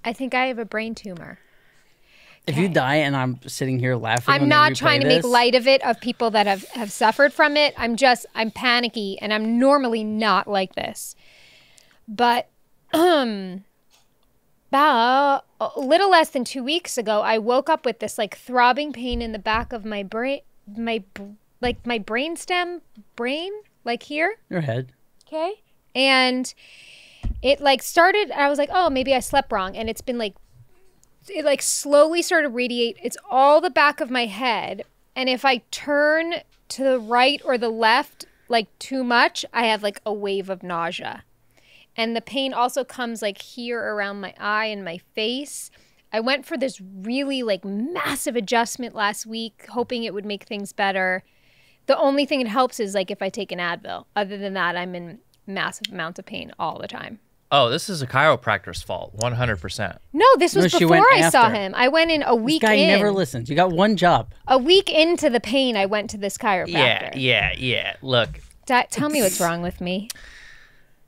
I think I have a brain tumor. If you die and I'm sitting here laughing, I'm not trying to make light of it, of people that have suffered from it. I'm panicky, and I'm normally not like this. But about a little less than 2 weeks ago, I woke up with this like throbbing pain in the back of my brain, my brainstem, like here. Your head. Okay. And it like started, I was like, oh, maybe I slept wrong. And it's been like, it like slowly started to radiate. It's all the back of my head. And if I turn to the right or the left, like too much, I have like a wave of nausea. And the pain also comes like here around my eye and my face. I went for this really like massive adjustment last week, hoping it would make things better. The only thing it helps is like if I take an Advil. Other than that, I'm in massive amounts of pain all the time. Oh, this is a chiropractor's fault, 100%. No, this was before I saw him. I went in a week in. This guy never listens. You got one job. A week into the pain, I went to this chiropractor. Yeah. Look. Tell me what's wrong with me.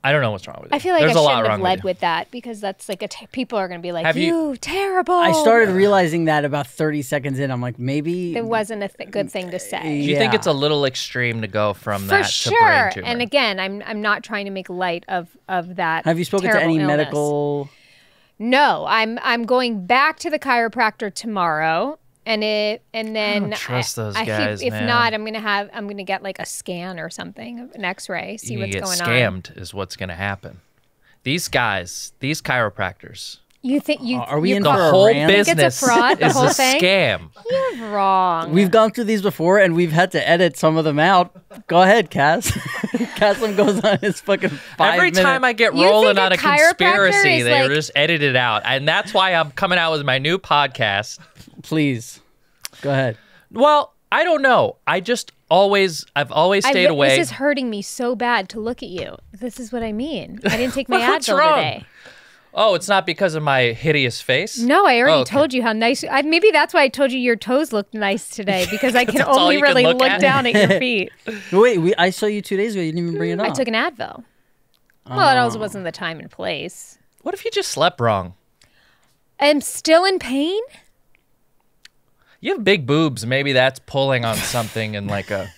I don't know what's wrong with you. I feel like I shouldn't have led with that because that's like people are going to be like, you terrible. I started realizing that about 30 seconds in. I'm like, maybe it wasn't a good thing to say. Do you think it's a little extreme to go from that to brain tumor? And again, I'm not trying to make light of that. Have you spoken to any medical? No, I'm going back to the chiropractor tomorrow. And then I don't trust those guys, if man. not, I'm gonna get like a scan or something, an X-ray, see what's going on. Scammed is what's gonna happen. These guys, these chiropractors. You think are we in the for whole a rant? business? It's a fraud. The is whole a thing? Scam. You're wrong. We've gone through these before, and we've had to edit some of them out. Go ahead, Cass. Kassem goes on his fucking 5 Every minute. time I get rolling on a conspiracy, they just edit it out, and that's why I'm coming out with my new podcast. Please, go ahead. Well, I don't know. I've always stayed away. This is hurting me so bad to look at you. This is what I mean. I didn't take my What's Advil wrong? today. Oh, it's not because of my hideous face? No, I already told you how nice. Maybe that's why I told you your toes looked nice today, because I can only really look down at your feet. Wait, I saw you 2 days ago. You didn't even bring it up. I took an Advil. Well, it also wasn't the time and place. What if you just slept wrong? I'm still in pain? You have big boobs. Maybe that's pulling on something and like a...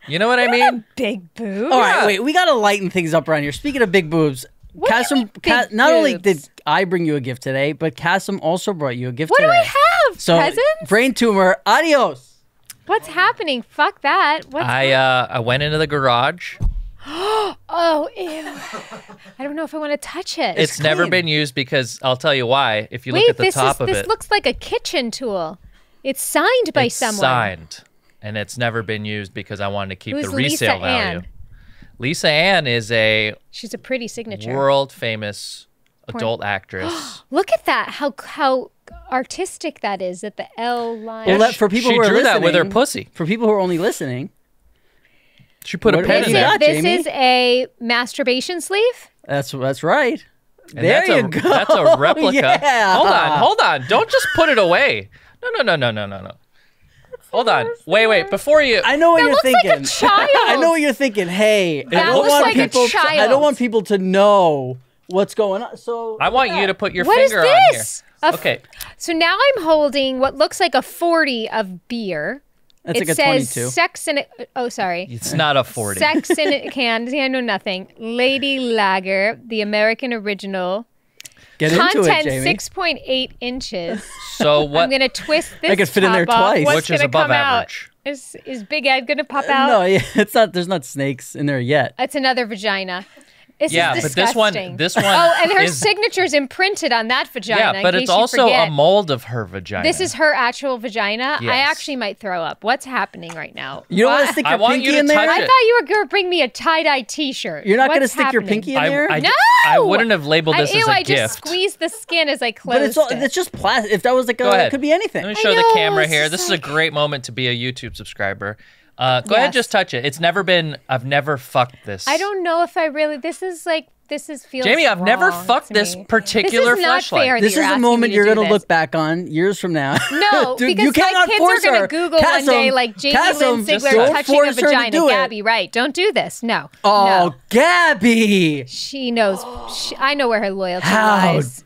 You know what I mean? Big boobs? All right, wait. We got to lighten things up around here. Speaking of big boobs, Kassem, not only did I bring you a gift today, but Kassem also brought you a gift today. What do I have? So, presents? brain tumor, adios. What's happening? Fuck that. I went into the garage. Oh, ew. I don't know if I want to touch it. It's never been used because I'll tell you why. If you look at the top of it. This looks like a kitchen tool. It's signed by someone. It's signed. And it's never been used because I wanted to keep the resale value. Lisa Ann is she's a pretty signature. World famous adult actress. Look at that. How artistic that is at the L line. Well, for people she who are drew listening, that with her pussy. For people who are only listening, she put a pen in there. This is a masturbation sleeve? That's right. And there you go. That's a replica. Yeah. Hold on. Don't just put it away. No. Hold on. Wait. Before you... I know what you're thinking. Like a child. I know what you're thinking. Hey, that looks like a child. I don't want people to know what's going on. So I want you to put your finger on here. What is this? Okay. So now I'm holding what looks like a 40 of beer. That's it like a says 22. Sex in it. Oh, sorry. It's not a 40. Sex in it can. See, I know nothing. Lady Lager, the American original. Get into it, Content Jamie. 6.8 inches. So what? I'm gonna twist this. I could fit in there twice. What's which is gonna above come average. Out? Is Big Ed gonna pop out? No, yeah, it's not. There's not snakes in there yet. It's another vagina. This yeah, is but disgusting. this one. Oh, and her signature's imprinted on that vagina. Yeah, but it's also a mold of her vagina. This is her actual vagina. Yes. I actually might throw up. What's happening right now? You don't want to stick your pinky in there? I thought you were going to bring me a tie-dye T-shirt. You're not going to stick your pinky in there? No! I wouldn't have labeled this as a I gift. just squeezed the skin as I closed But it's just plastic. If that was like it could be anything. Let me show the camera here. This is a great moment to be a YouTube subscriber. Go ahead, just touch it. It's never been. I've never fucked this. I don't know if I really. This feels. Jamie, I've never fucked this particular fleshlight. This is a moment you're going to look back on years from now. No, Dude, because you my kids are going to Google one day, like Jamie-Lynn Sigler touching a vagina. Gabby, right? Don't do this. No. Oh, no. Gabby! She knows. I know where her loyalty lies.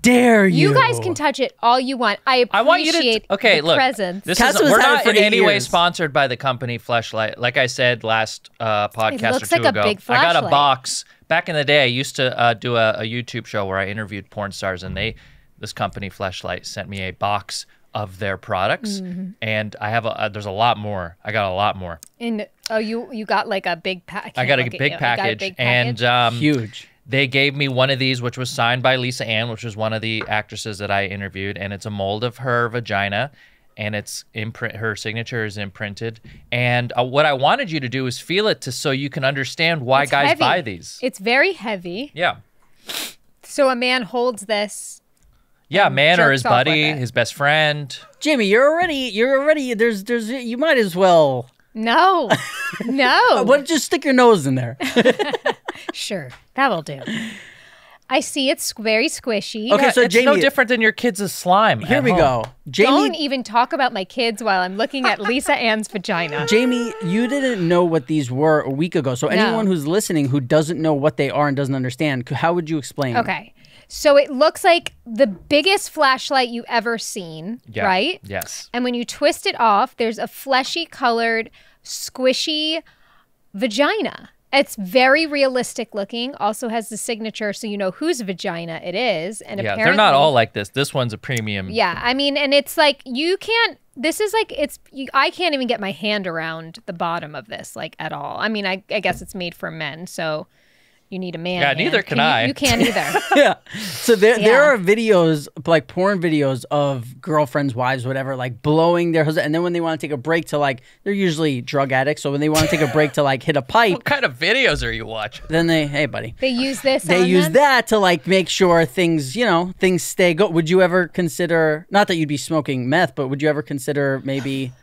dare you? You guys can touch it all you want. I want you to appreciate the presence. We're not in any way sponsored by the company Fleshlight. Like I said last podcast or two ago, I got a box. Back in the day, I used to do a YouTube show where I interviewed porn stars, and this company Fleshlight sent me a box of their products, and I have there's a lot more. I got a lot more. And you got like a big package. I got a big package, and huge. They gave me one of these, which was signed by Lisa Ann, which was one of the actresses that I interviewed, and it's a mold of her vagina, and it's her signature is imprinted. And what I wanted you to do is feel it so you can understand why guys buy these. It's very heavy. Yeah. So a man holds this. Yeah, man or his buddy, his best friend. Jamie, you're already. There's. You might as well. No. Why don't you stick your nose in there? Sure, that'll do. I see it's very squishy. Okay, so it's Jamie, no different than your kids' slime. Here we go. Jamie, don't even talk about my kids while I'm looking at Lisa Ann's vagina. Jamie, you didn't know what these were a week ago. So anyone who's listening who doesn't know what they are and doesn't understand, how would you explain? Okay. So it looks like the biggest flashlight you ever seen, right? Yes. And when you twist it off, there's a fleshy colored, squishy vagina. It's very realistic looking. Also has the signature, so you know whose vagina it is. And apparently, they're not all like this. This one's a premium. Yeah, I mean, and it's like you can't. This is like I can't even get my hand around the bottom of this like at all. I mean, I guess it's made for men, so. You need a man. Yeah, neither can I. You can't either. Yeah. So there are videos, like porn videos of girlfriends, wives, whatever, like blowing their husband. And then when they want to take a break to like, they're usually drug addicts. So when they want to take a break to like hit a pipe. What kind of videos are you watching? Then hey, buddy. They use this They use that to like make sure things, things stay good. Would you ever consider, not that you'd be smoking meth, but would you ever consider maybe...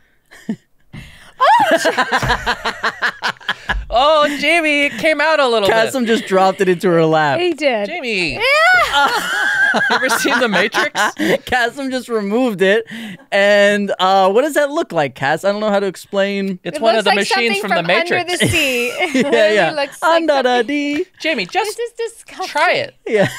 Oh, Jamie, it came out a little bit. Kassem just dropped it into her lap. He did. Jamie. Yeah. You ever seen The Matrix? Kassem just removed it. And what does that look like, Cass? I don't know how to explain. It's one of the machines from The Matrix. Under the sea. Yeah. It looks Under the D. Jamie, just this is disgusting. try it. Yeah.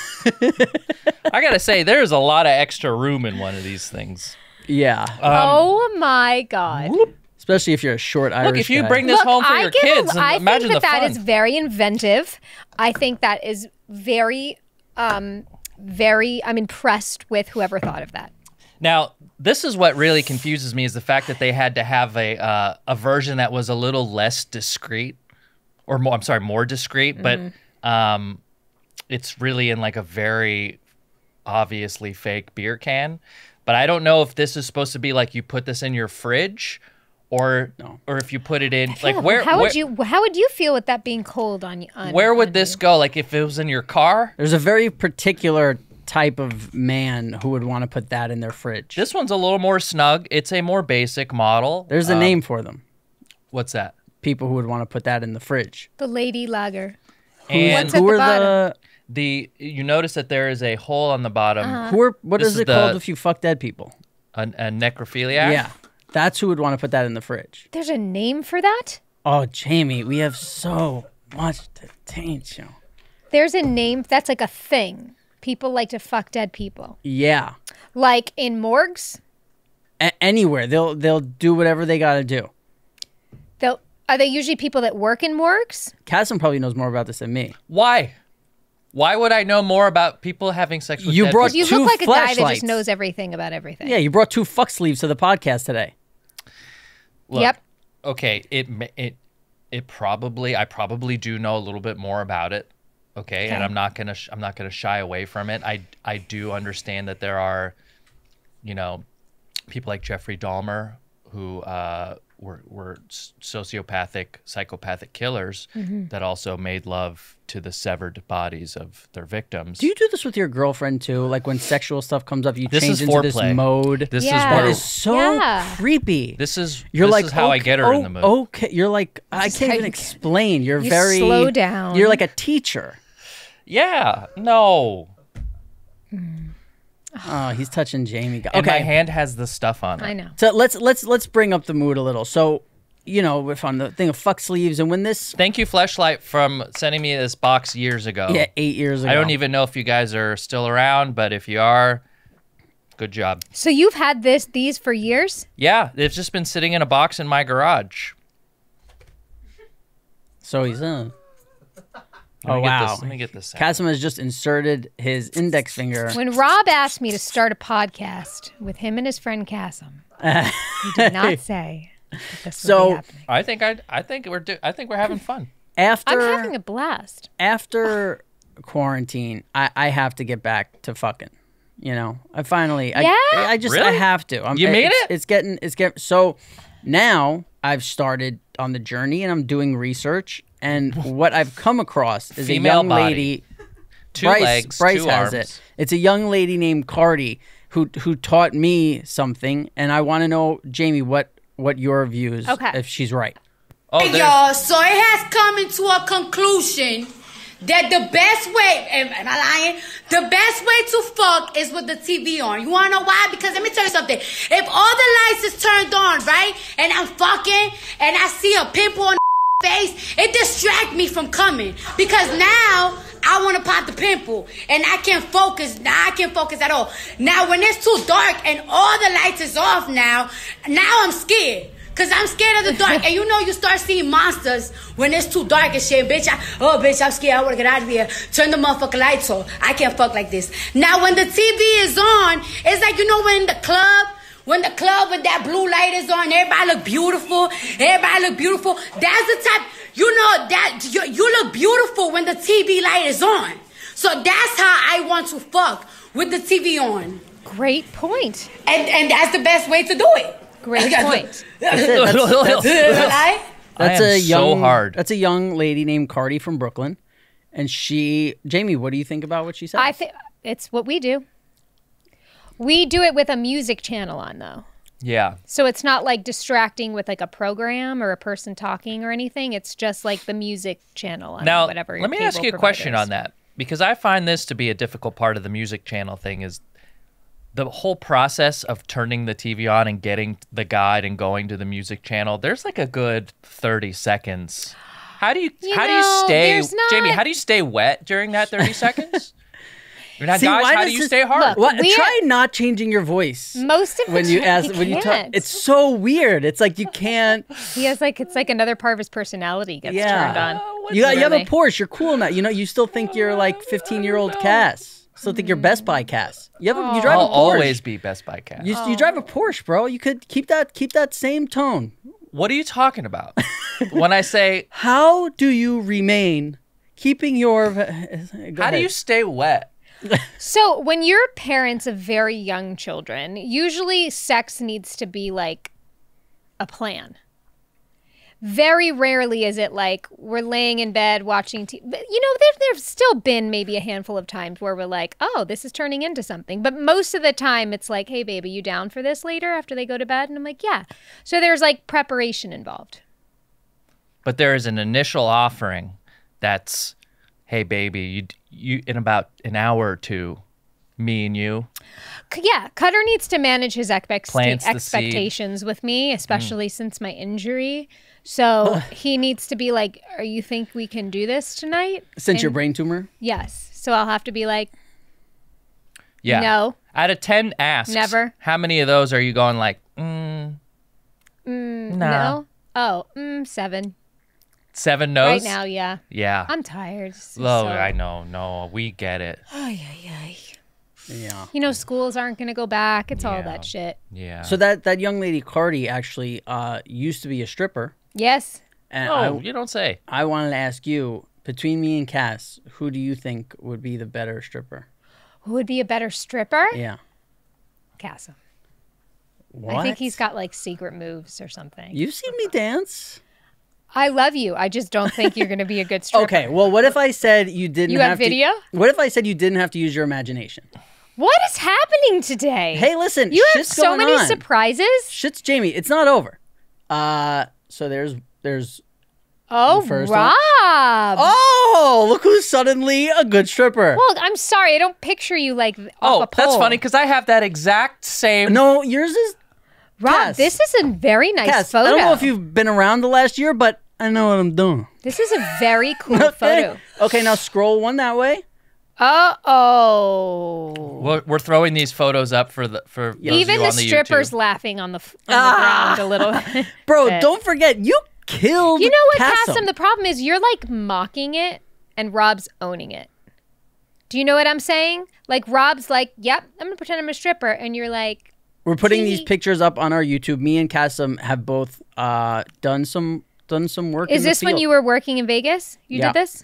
I got to say, there's a lot of extra room in one of these things. Yeah. Oh, my God. Whoop. Especially if you're a short Irish Look, if you guy. bring this home for your kids, imagine the fun. I think that is very inventive. I think that is very, I'm impressed with whoever thought of that. Now, this is what really confuses me is the fact that they had to have a version that was a little less discreet, or more discreet, but it's really in like a very obviously fake beer can. But I don't know if this is supposed to be like you put this in your fridge or if you put it in how would you feel with that being cold on you? Where would this go? Like if it was in your car? There's a very particular type of man who would want to put that in their fridge. This one's a little more snug. It's a more basic model. There's a name for them. What's that? People who would want to put that in the fridge. The lady lager. And what's at the bottom? You notice that there is a hole on the bottom. What is it called if you fuck dead people? A necrophiliac? Yeah. That's who would want to put that in the fridge. There's a name for that? Oh, Jamie, we have so much to teach you. There's a name. That's like a thing. People like to fuck dead people. Yeah. Like in morgues? Anywhere. They'll do whatever they got to do. Are they usually people that work in morgues? Kassem probably knows more about this than me. Why? Why would I know more about people having sex with dead people? You look like a guy that just knows everything about everything. Yeah, you brought 2 fuck sleeves to the podcast today. Look, yep. Okay, I probably do know a little bit more about it. Okay, and I'm not gonna shy away from it. I do understand that there are, people like Jeffrey Dahmer who were sociopathic, psychopathic killers that also made love to the severed bodies of their victims. Do you do this with your girlfriend too? Like when sexual stuff comes up, you change into foreplay. this mode. This that is so creepy. This is how I get her in the mood. Okay, you're like I can't even explain. You're very slow down. You're like a teacher. Yeah. No. Oh, he's touching Jamie. Okay. And my hand has the stuff on it. I know. So let's bring up the mood a little. So, you know, if on the thing of fuck sleeves, and when this... Thank you, Fleshlight, from sending me this box years ago. Yeah, 8 years ago. I don't even know if you guys are still around, but if you are, good job. So you've had these for years? Yeah, they've just been sitting in a box in my garage. So he's in. Let Wow. Let me get this. Kassem has just inserted his index finger. When Rob asked me to start a podcast with him and his friend Kassem, he did not say that this would be happening. I think we're having fun. I'm having a blast. After quarantine, I have to get back to fucking. You know, I finally, Yeah? I just, Really? I have to. You made it? It's getting, so now I've started on the journey and I'm doing research. And what I've come across is Female a young body. lady. Two Bryce, legs, Bryce two has arms. it. It's a young lady named Cardi who taught me something. And I want to know, Jamie, what your views, if she's right. Oh, Hey, y'all, so it has come into a conclusion that the best way, am I lying? The best way to fuck is with the TV on. You wanna know why? Because let me tell you something. If all the lights is turned on, right, and I'm fucking, and I see a pimple on the face, it distracts me from coming. Because now, I wanna pop the pimple, and I can't focus. Now I can't focus at all. Now when it's too dark and all the lights is off now I'm scared. Cause I'm scared of the dark, and you know you start seeing monsters when it's too dark and shit, bitch. Bitch, I'm scared. I wanna get out of here. Turn the motherfucking lights on. I can't fuck like this. Now when the TV is on, it's like, you know, when the club with that blue light is on, everybody look beautiful. That's the type, you know, that you look beautiful when the TV light is on. So that's how I want to fuck, with the TV on. Great point. And that's the best way to do it. Great point. That's it. That's a young, so hard. That's a young lady named Cardi from Brooklyn. And Jamie, what do you think about what she said? I think it's what we do. We do it with a music channel on, though. Yeah. So it's not like distracting with like a program or a person talking or anything. It's just like the music channel on Now, whatever your let me ask you a cable question provider on that, because I find this to be a difficult part of the music channel thing is the whole process of turning the TV on and getting the guide and going to the music channel. There's like a good 30 seconds. How do you stay, Jamie, how do you stay wet during that 30 seconds? I mean, guys, how do you stay hard? Look, try not changing your voice. Most of when the you time, ask, when you talk, it's so weird. It's like you can't. He has like it's like another part of his personality gets turned on. You have a Porsche. You're cool now. You know, you still think you're like 15-year-old Cass. Still think you're Best Buy Cass. You drive a Porsche. I'll always be Best Buy Cass. You drive a Porsche, bro. You could keep that same tone. What are you talking about? When I say, how do you remain keeping your? How do you stay wet? So when you're parents of very young children, usually sex needs to be like a plan. Very rarely is it like we're laying in bed watching TV. But, you know, there's still been maybe a handful of times where we're like, oh, this is turning into something. But most of the time it's like, hey, baby, you down for this later after they go to bed? And I'm like, yeah. So there's like preparation involved. But there is an initial offering that's, hey, baby, you in about an hour or two, me and you. Yeah, Cutter needs to manage his Plants the expectations with me, especially since my injury. So he needs to be like, you think we can do this tonight? Since your brain tumor? Yes. So I'll have to be like, yeah. No. Out of 10 asks, Never. How many of those are you going like, no? Oh, 7. 7 no's? Right now, yeah. Yeah. I'm tired. I know. No, we get it. Yeah. You know, schools aren't going to go back. It's all that shit. Yeah. So that young lady, Cardi, actually used to be a stripper. Yes. And you don't say. I wanted to ask you, between me and Cass, who do you think would be the better stripper? Who would be a better stripper? Yeah. Kassem. What? I think he's got like secret moves or something. You've seen me dance. I love you. I just don't think you're going to be a good stripper. Okay, well, what if I said you didn't You have video? What if I said you didn't have to use your imagination? What is happening today? Hey, listen. You have shit's so going many on. surprises. Shit's Jamie. It's not over. So there's Oh, first Rob. Oh, look who's suddenly a good stripper. Well, I'm sorry. I don't picture you like off a pole. That's funny because I have that exact same. No, yours is Rob, Cass. this is a very nice Cass, photo. I don't know if you've been around the last year, but I know what I'm doing. This is a very cool photo. Okay, now scroll one that way. Uh-oh. We're throwing these photos up for those Even of you the on the strippers YouTube. laughing on the ground a little. Bro, bit. don't forget, you killed You know what, Kassem. Kassem? The problem is you're like mocking it and Rob's owning it. Do you know what I'm saying? Like Rob's like, yep, I'm going to pretend I'm a stripper. And you're like, We're putting these pictures up on our YouTube. Me and Kassem have both done some work. Is this when you were working in Vegas? You did this?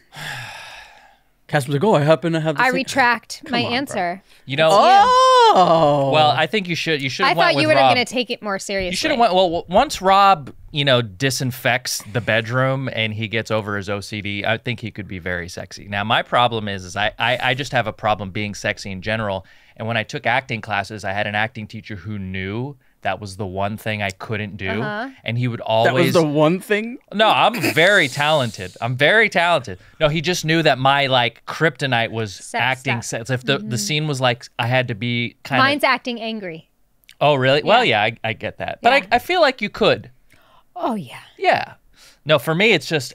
Kassem's like, oh, I happen to have. I retract my answer. You know, Oh, well, I think you should. You should. I thought you were going to take it more seriously. You should have went. Well, once Rob, disinfects the bedroom and he gets over his OCD, I think he could be very sexy. Now, my problem is I just have a problem being sexy in general. And when I took acting classes, I had an acting teacher who knew that was the one thing I couldn't do, and he would always. that was the one thing. No, I'm very talented. I'm very talented. No, he just knew that my kryptonite was acting. If the scene was like I had to be kind of. Mine's acting angry. Oh, really? Yeah. Well, yeah, I get that, but I feel like you could. Oh yeah. Yeah. No, for me, it's just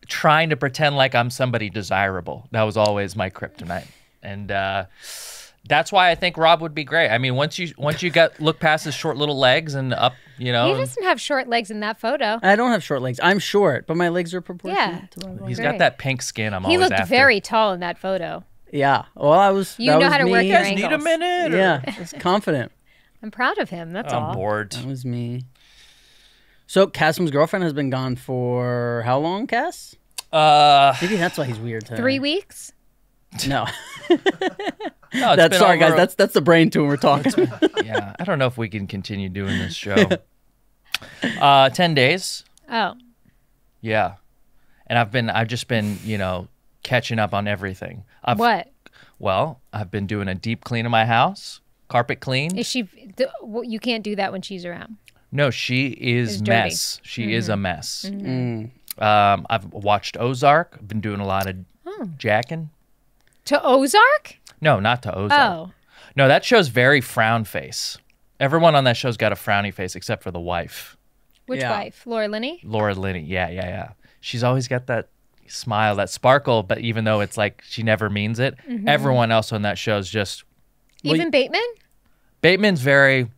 trying to pretend like I'm somebody desirable. That was always my kryptonite, and that's why I think Rob would be great. I mean, once you look past his short little legs and up, He doesn't have short legs in that photo. I don't have short legs. I'm short, but my legs are proportionate. Yeah. To my body. He's got that pink skin. He looked very tall in that photo. Yeah. Well, I was. You that know was how to me. work You your guys need a angles. minute? Yeah, I was confident. I'm proud of him. That's I'm all. bored. That was me. So Kassem's girlfriend has been gone for how long, Cass? Maybe that's why he's weird. 3 weeks? No. No, That's sorry, guys. That's the brain tumor talk. Yeah, I don't know if we can continue doing this show. 10 days. Oh. Yeah, and I've just been catching up on everything. What? Well, I've been doing a deep clean of my house, carpet clean. Is she? You can't do that when she's around. No, she is It's dirty. mess. She is a mess. I've watched Ozark. I've been doing a lot of jacking. To Ozark? No, not to Ozark. Oh. No, that show's very frown face. Everyone on that show's got a frowny face except for the wife. Which Yeah. wife? Laura Linney? Laura Linney. Yeah. She's always got that smile, that sparkle, but even though it's like she never means it, everyone else on that show's just... Even Bateman? Bateman's very...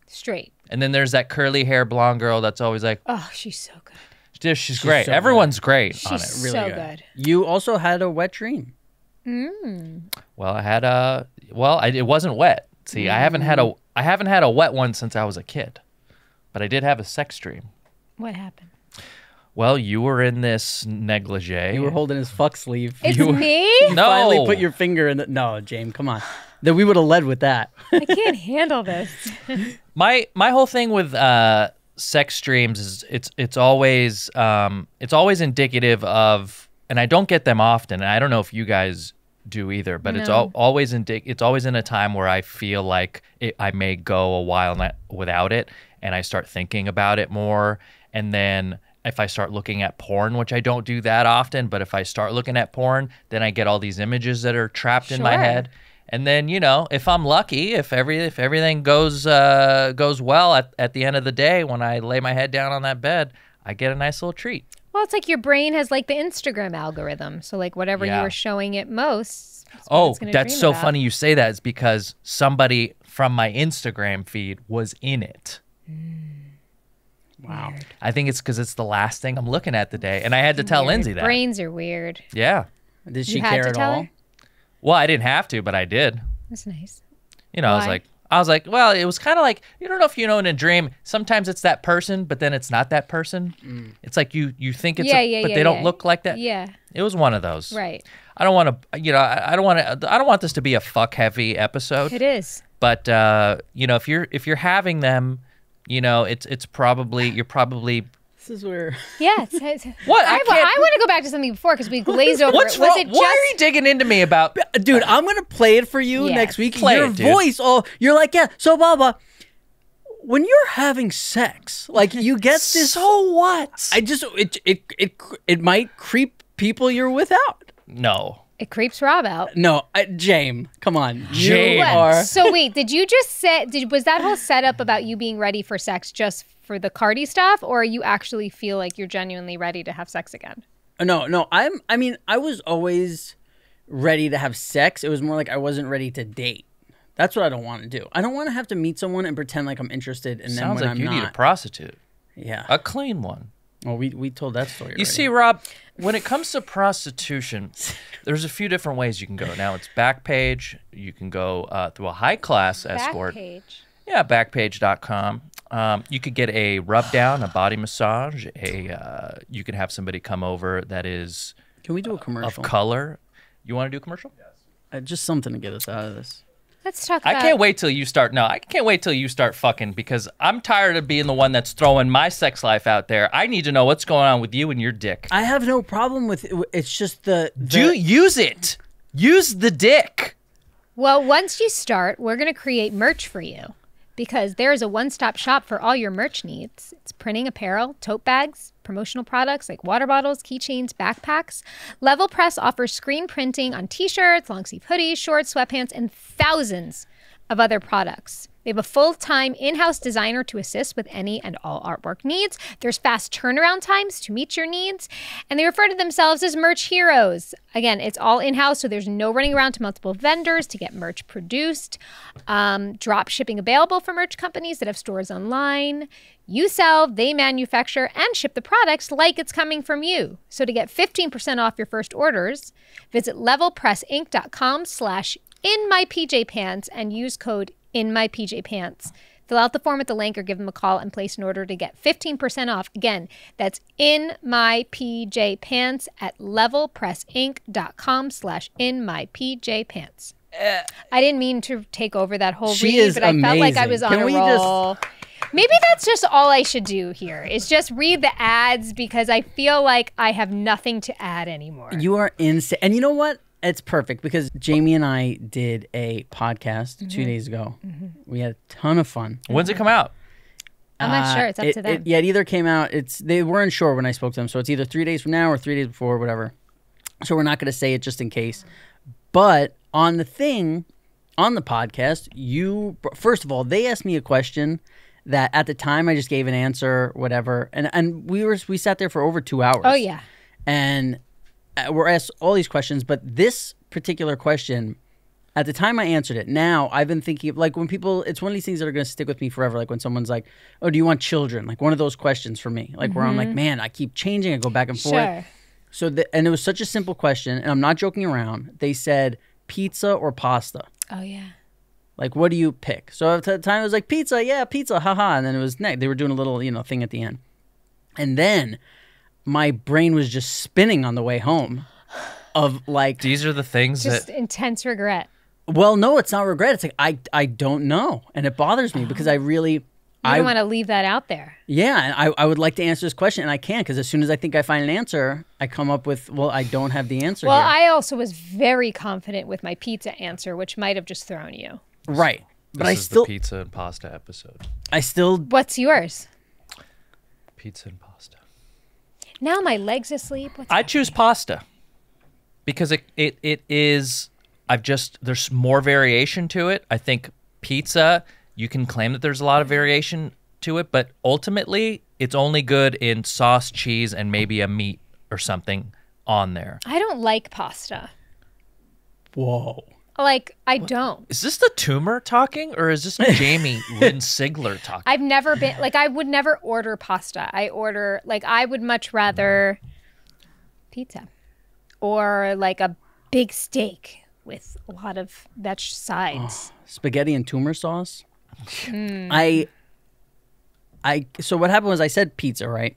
Straight. And then there's that curly hair blonde girl that's always like... Oh, she's so good. She's great. so Everyone's great on it. She's really so good. good. You also had a wet dream. Well, I had a... Well, it wasn't wet. See, I haven't had a wet one since I was a kid. But I did have a sex dream. What happened? Well, you were in this negligee. You were holding his fuck sleeve. It's You were- me? No. Finally put your finger in the... No, James, come on. Then we would have led with that. I can't handle this. My whole thing with sex dreams is it's always indicative of, and I don't get them often, and I don't know if you guys do either, but it's always in a time where I feel like I may go a while without it, and I start thinking about it more, and then if I start looking at porn, which I don't do that often, but if I start looking at porn, then I get all these images that are trapped in my Sure. head. And then, if I'm lucky, if everything goes well at the end of the day, when I lay my head down on that bed, I get a nice little treat. Well, it's like your brain has like the Instagram algorithm. So like whatever you Yeah. were showing it most. That's so funny you say that. It's because somebody from my Instagram feed was in it. Wow. I think it's because it's the last thing I'm looking at today. And I had to tell Lindsay that. Brains are weird. Yeah. Did she You had care to at tell all? her? Well, I didn't have to, but I did. That's nice. I was like, well, it was kind of like, you don't know if in a dream, sometimes it's that person, but then it's not that person. It's like you think it's, but they don't look like that. Yeah. It was one of those. Right. I don't want to, I don't want this to be a fuck heavy episode. It is. But if you're having them, it's probably you're probably. This is where... Yeah. What? I want to go back to something before because we glazed over What's it. Was wrong? it Why are you digging into me about? Dude, I'm going to play it for you Yes. next week. Play Your it, dude. voice, you're like, yeah, so blah, blah. When you're having sex, like you get this... So what? It might creep people you're with out. No. It creeps Rob out. No, James, come on. James. You are... So wait, did you just say, was that whole setup about you being ready for sex just for the Cardi stuff, or you actually feel like you're genuinely ready to have sex again? No, I was always ready to have sex. It was more like I wasn't ready to date. That's what I don't want to do. I don't want to have to meet someone and pretend like I'm interested, and then when I'm not. Sounds like you need a prostitute. Yeah. A clean one. Well, we told that story already. You see, Rob, when it comes to prostitution, there's a few different ways you can go. Now, it's Backpage. You can go through a high-class escort. Backpage. Yeah, Backpage.com. You could get a rub down, a body massage. You could have somebody come over that is Can we do a commercial? of color. You want to do a commercial? Just something to get us out of this. Let's talk about... I can't wait till you start. No, I can't wait till you start fucking, because I'm tired of being the one that's throwing my sex life out there. I need to know what's going on with you and your dick. I have no problem with it. It's just the Use it. Use the dick. Well, once you start, we're going to create merch for you, because there is a one-stop shop for all your merch needs. It's printing apparel, tote bags, promotional products like water bottles, keychains, backpacks. Level Press offers screen printing on t-shirts, long-sleeve hoodies, shorts, sweatpants, and thousands of other products. They have a full-time in-house designer to assist with any and all artwork needs. There's fast turnaround times to meet your needs, and they refer to themselves as merch heroes. Again, it's all in-house, so there's no running around to multiple vendors to get merch produced. Drop shipping available for merch companies that have stores online. You sell, they manufacture, and ship the products like it's coming from you. So to get 15% off your first orders, visit levelpressinc.com/inmypjpants and use code INMyPJPants. Fill out the form at the link or give them a call and place an order to get 15% off. Again, that's INMyPJPants at levelpressinc.com/INMyPJPants. I didn't mean to take over that whole read, but I felt like I was on a roll. Maybe that's just all I should do here, is just read the ads, because I feel like I have nothing to add anymore. You are insane. And you know what? It's perfect, because Jamie and I did a podcast 2 days ago. We had a ton of fun. When's it come out? I'm not sure. It's up to them. It either came out. They weren't sure when I spoke to them, so it's either 3 days from now or 3 days before, whatever. So we're not going to say it just in case. But on the podcast, first of all, they asked me a question that at the time I just gave an answer, whatever, and we sat there for over 2 hours. Oh yeah, and we're asked all these questions, but this particular question, at the time I answered it. Now I've been thinking of, like, when people, it's one of these things that are going to stick with me forever. Like when someone's like, "Oh, do you want children?" Like one of those questions for me, like where I'm like, man, I keep changing, I go back and forth. sure. So and it was such a simple question, and I'm not joking around. They said pizza or pasta. Oh yeah. Like, what do you pick? So at the time, it was like, pizza, yeah, pizza, haha. And then it was next. They were doing a little, thing at the end. And then my brain was just spinning on the way home of like... These are the things just intense regret. Well, no, it's not regret. It's like, I don't know. And it bothers me because I really... You don't want to leave that out there. Yeah, and I would like to answer this question, and I can't, because as soon as I think I find an answer, I come up with, well, I don't have the answer Well, here. I also was very confident with my pizza answer, which might have just thrown you. Right. But This is the pizza and pasta episode. What's yours? Pizza and pasta. Now my leg's asleep. I choose pasta because it is. There's more variation to it. I think pizza, you can claim that there's a lot of variation to it, but ultimately it's only good in sauce, cheese, and maybe a meat or something on there. I don't like pasta. Whoa. Like, I don't. Is this the Tumor talking, or is this Jamie-Lynn Sigler talking? I've never been, like, I would never order pasta. I would much rather pizza or like a big steak with a lot of veg sides. Spaghetti and Tumor sauce. So what happened was I said pizza, right?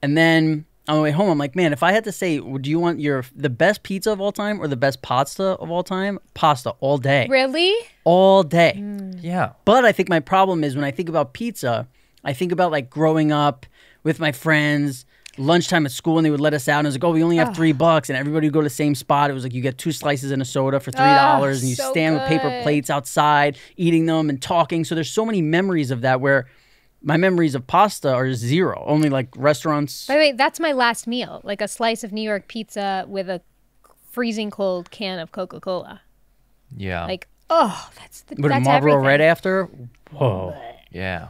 And then on the way home, I'm like, man, if I had to say, do you want the best pizza of all time or the best pasta of all time? Pasta all day. Really? All day. Yeah. But I think my problem is when I think about pizza, I think about like growing up with my friends, lunchtime at school, and they would let us out, and it was like, oh, we only have $3, and everybody would go to the same spot. It was like you get 2 slices and a soda for $3, and you so stand with paper good. plates outside eating them and talking. So there's so many memories of that where my memories of pasta are zero. Only like restaurants. By the way, that's my last meal. Like a slice of New York pizza with a freezing cold can of Coca-Cola. Yeah. Like, oh, that's With a that's Marlboro everything. Red after? Whoa. Yeah.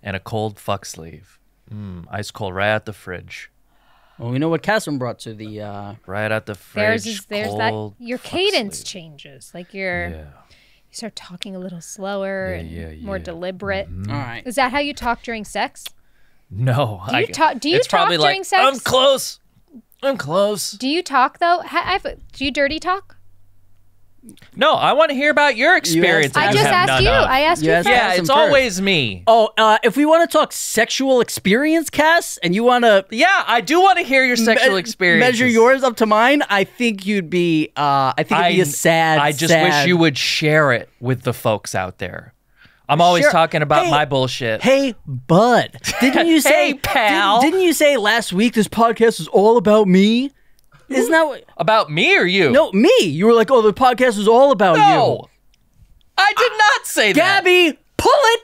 And a cold fuck sleeve. Ice cold right out the fridge. Well, we know what Kassem brought to the... Right out the fridge. There's that. cold Your fuck cadence sleeve. changes. Like Yeah. you start talking a little slower and more yeah. deliberate. All right. Is that how you talk during sex? No. Do you talk? Do you it's talk probably during like, sex? I'm close. I'm close. Do you talk though? Do you dirty talk? No, I want to hear about your experience. I if just you have asked none you. of. I asked You you asked first. Yeah, Kassem it's first. always me. Oh, if we want to talk sexual experience, Cass, and you want to Yeah, I do want to hear your sexual experience. measure yours up to mine, I think you'd be. I think it'd be a sad. I just sad... wish you would share it with the folks out there. I'm always Sure. talking about Hey, my bullshit. Hey, bud, didn't you say? Hey, pal. Didn't you say last week this podcast is all about me? Isn't that what? About me or you? No, me. You were like, oh, the podcast is all about No. you. I did not say that. Gabby, pull it.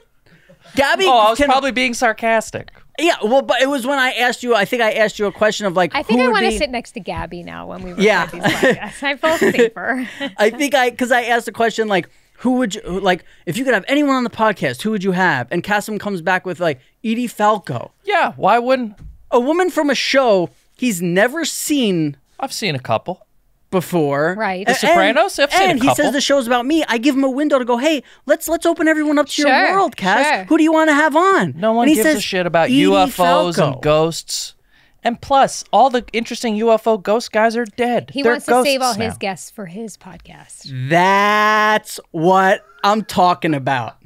Gabby, Oh, I was probably being sarcastic. Yeah, well, but it was when I asked you. I think I asked you a question of like, I think who I would want to be- sit next to Gabby now when we record Yeah. these podcasts. I feel safer. I think because I asked the question like, who would you like if you could have anyone on the podcast? Who would you have? And Kassem comes back with like Edie Falco, Yeah, why wouldn't? a woman from a show he's never seen I've seen a couple. before. Right. The Sopranos? I've seen a and he couple. says the show's about me. I give him a window to go, hey, let's open everyone up to your Sure, world, Cass. sure. Who do you want to have on? No one And he gives a says, shit about Edie UFOs Falco. and ghosts. And plus, all the interesting UFO ghost guys are dead. He They're wants to save all ghosts his now. guests for his podcast. That's what I'm talking about.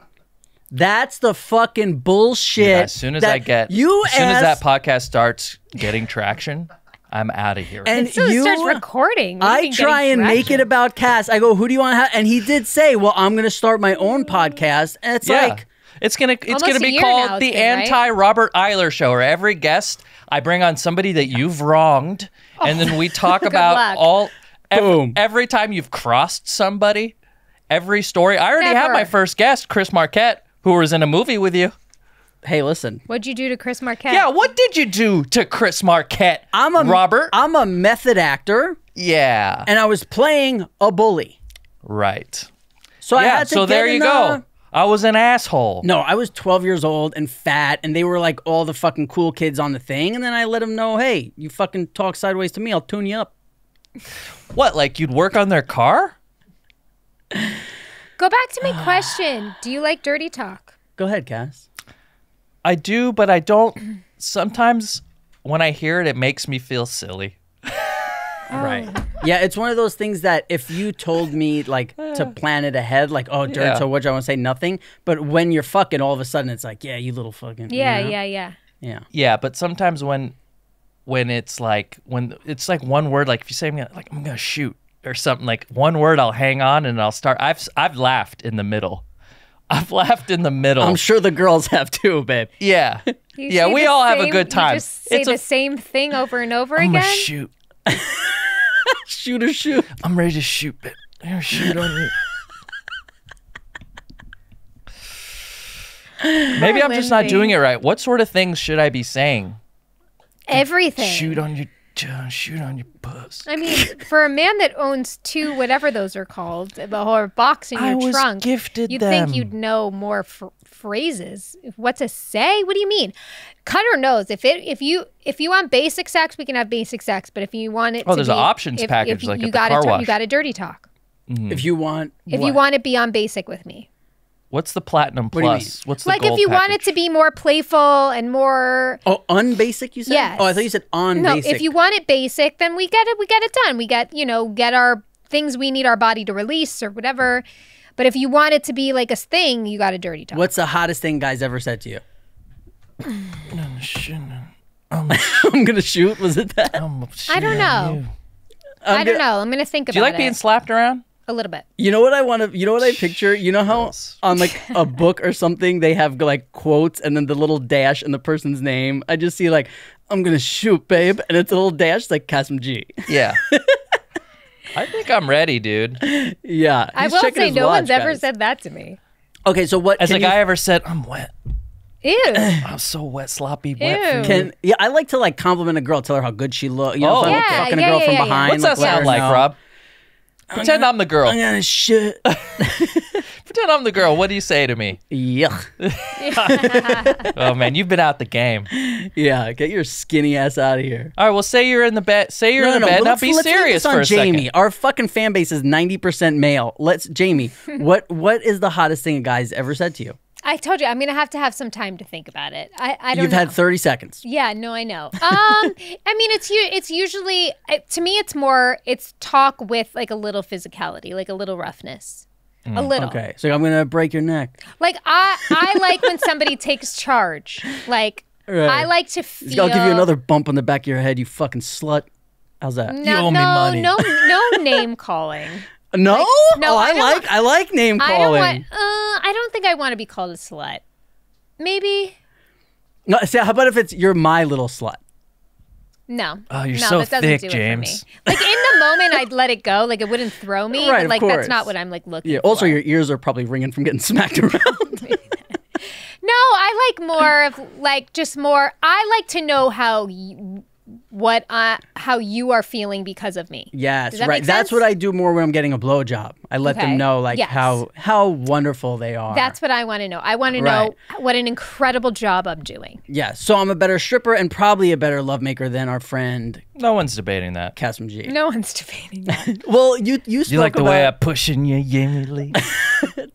That's the fucking bullshit. Dude, as soon as that I get, you as soon as that asked- podcast starts getting traction, I'm out of here. and As soon as it you, starts recording, what do you I mean try getting and make traction? it about Cass. I go, who do you want to have? And he did say, well, I'm going to start my own podcast. And it's like, it's gonna Almost a be year called now it's the been, right? anti-Robert Iler show, where every guest I bring on somebody that you've wronged, and then we talk about luck. Boom. every time you've crossed somebody, every story. I already have Never. my first guest, Chris Marquette, who was in a movie with you. hey, listen, What'd you do to Chris Marquette? Yeah, what did you do to Chris Marquette, Robert? I'm a method actor, Yeah, and I was playing a bully. right. So I Yeah, had to so get there in you the- go. I was an asshole. No, I was 12 years old and fat, and they were like all the fucking cool kids on the thing. And then I let them know, hey, you fucking talk sideways to me, I'll tune you up. What, like you'd work on their car? Go back to my question. Do you like dirty talk? Go ahead, Cass. I do, but I don't. Sometimes when I hear it, it makes me feel silly. Right. Yeah, it's one of those things that if you told me like to plan it ahead, like, oh, dirt, Yeah. so what? I want to say nothing. But when you're fucking, all of a sudden it's like, yeah, you little fucking. Yeah, you know? yeah. Yeah, but sometimes when it's like one word, like if you say like I'm gonna shoot or something, like one word, I'll hang on and I'll start. I've laughed in the middle. I've laughed in the middle. I'm sure the girls have too, babe. Yeah, You yeah, say we the all have a same- good time. You just say It's the same thing over and over I'm again. gonna shoot. Shoot or shoot. I'm ready to shoot, but I'm gonna shoot on you. Maybe I'm just not Lindsay. doing it right. What sort of things should I be saying? Everything. Shoot on your puss. I mean, for a man that owns two, whatever those are called, the whole box in I your was trunk, gifted you'd them. think you'd know more phrases. What to say? What do you mean? Cutter knows. If you want basic sex, we can have basic sex. But if you want it, Oh, to there's be, an options if, package if like you at the got car to wash. you got to dirty talk. If you want. If what? you want it beyond basic with me. What's the platinum do you mean? plus? What's the Like gold if you want package? it to be more playful and more. Oh, unbasic, you said? Yes. Oh, I thought you said on No, basic. if you want it basic, then we get it done. We get our things we need our body to release or whatever. But if you want it to be like a thing, you got to dirty talk. What's the hottest thing guys ever said to you? I'm I'm going to shoot. Was it that? I don't know. I don't know. I'm gonna think about it. Do you like being slapped around? a little bit? You know what I want to, you know what I picture? You know how on like a book or something, they have like quotes and then the little dash and the person's name. I just see like, I'm going to shoot, babe. And it's a little dash like Kassem G. Yeah. I think I'm ready, dude. Yeah. I he's will checking say his no watch, one's ever guys. said that to me. Okay, so what Has can a you- guy ever said, I'm wet? Ew. I'm so wet, sloppy, wet. Ew. Food. I like to like compliment a girl, tell her how good she looks. You know, Oh. if I'm Yeah, fucking a yeah, girl yeah, from yeah. behind. What's that let her sound like, know. Rob? Pretend I'm the girl. I'm gonna shit. Pretend I'm the girl. What do you say to me? Yuck. Oh man, you've been out the game. Yeah, get your skinny ass out of here. All right, well, say you're in the bed. Say you're in the bed. Now be let's serious focus on for a Jamie. second. Our fucking fan base is 90% male. Jamie. What is the hottest thing a guy's ever said to you? I told you I'm gonna have to have some time to think about it. I don't You've know. had 30 seconds. Yeah, no, I know. I mean, it's usually to me, it's talk with like a little physicality, like a little roughness, a little. Okay, so I'm gonna break your neck. Like I like when somebody takes charge. Like Right. I like to feel. I'll give you another bump on the back of your head, you fucking slut. How's that? No, owe me money. no name calling. No, no, oh, I don't I like name I don't calling. want. I don't think I want to be called a slut. Maybe. No, see, how about if it's you're my little slut? No. Oh, you're no, so that doesn't thick, do James. It for me. Like in the moment, I'd let it go. Like it wouldn't throw me. Right, but of like course. that's not what I'm like looking. Yeah. Also, for. your ears are probably ringing from getting smacked around. No, I like more of like just more. I like to know how you are feeling because of me. Yes, Does that right. make That's sense? what I do more when I'm getting a blowjob. I let Okay. them know like Yes. how wonderful they are. That's what I want to know. I want to know what an incredible job I'm doing. Yeah. So I'm a better stripper and probably a better lovemaker than our friend No one's debating that. Kassem G. No one's debating that. Well, you spoke You like the about, way I'm pushing you, Jamie-Lynn?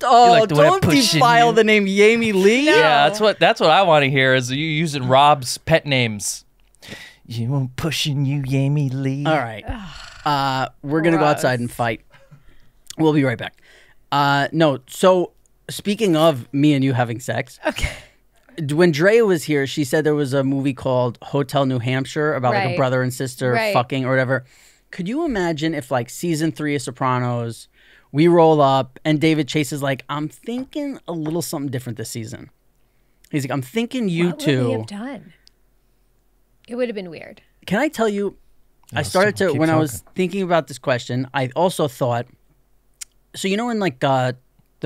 Oh, like the way I'm don't pushing defile you? the name Jamie-Lynn. Yeah, that's what I want to hear is you using Rob's pet names. I'm pushing you, Jamie-Lynn. All right. We're going to go Gross. outside and fight. We'll be right back. No, so speaking of me and you having sex, Okay. when Drea was here, she said there was a movie called Hotel New Hampshire about like a Right. brother and sister Right. fucking or whatever. Could you imagine if like season 3 of Sopranos, we roll up and David Chase is like, I'm thinking a little something different this season. He's like, I'm thinking you What two. would we have done? It would have been weird. Can I tell you, I started to, when I was thinking about this question, I also thought, so you know in like the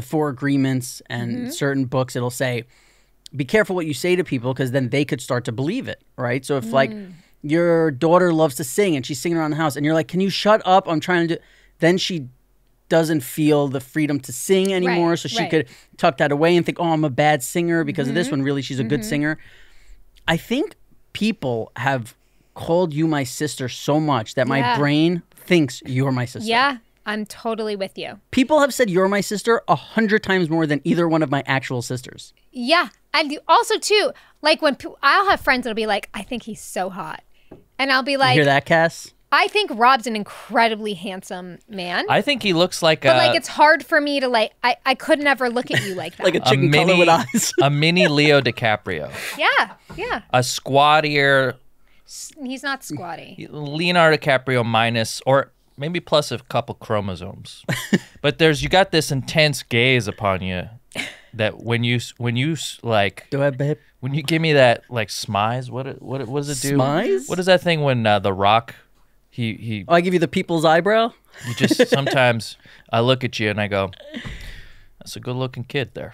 4 agreements and certain books, it'll say, be careful what you say to people because then they could start to believe it, right? So if like your daughter loves to sing and she's singing around the house and you're like, can you shut up? I'm trying to do, then she doesn't feel the freedom to sing anymore. Right, So she right. could tuck that away and think, oh, I'm a bad singer because of this when really she's a good singer. I think people have called you my sister so much that my Yeah. brain thinks you're my sister. Yeah, I'm totally with you. People have said you're my sister 100 times more than either one of my actual sisters. Yeah, and also too, like when I'll have friends that'll be like, I think he's so hot, and I'll be You like, hear that, Cass? I think Rob's an incredibly handsome man. I think he looks like But like it's hard for me to like I could never look at you like that. Like a chicken color with eyes. a mini Leo DiCaprio, yeah. a squattier He's not squatty. Leonardo DiCaprio minus or maybe plus a couple chromosomes. But you got this intense gaze upon you that when you like Do I, babe? when you give me that like smize, what does it do? Smize? What is that thing when The Rock he Oh, I give you the people's eyebrow? you just sometimes I look at you and I go, that's a good looking kid there.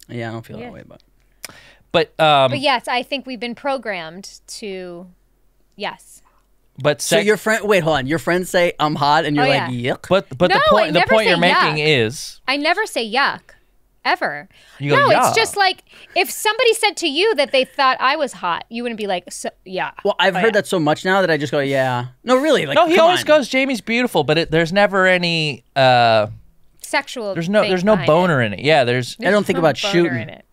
Yeah, I don't feel that way, but. But yes, I think we've been programmed to yes. So your friend, wait, hold on. Your friends say I'm hot, and you're Oh, like, yeah. yuck. But No, the I point never say you're making yuck. is I never say yuck. Ever. You go, no, "Yeah." it's just like if somebody said to you that they thought I was hot, you wouldn't be like, yeah. Well, I've heard that so much now that I just go, yeah. No, really. Like, no. He come always on. goes, Jamie's beautiful, but there's never any. Sexual. There's thing no behind boner in it. Yeah, there's. I don't think no about boner shooting. in it.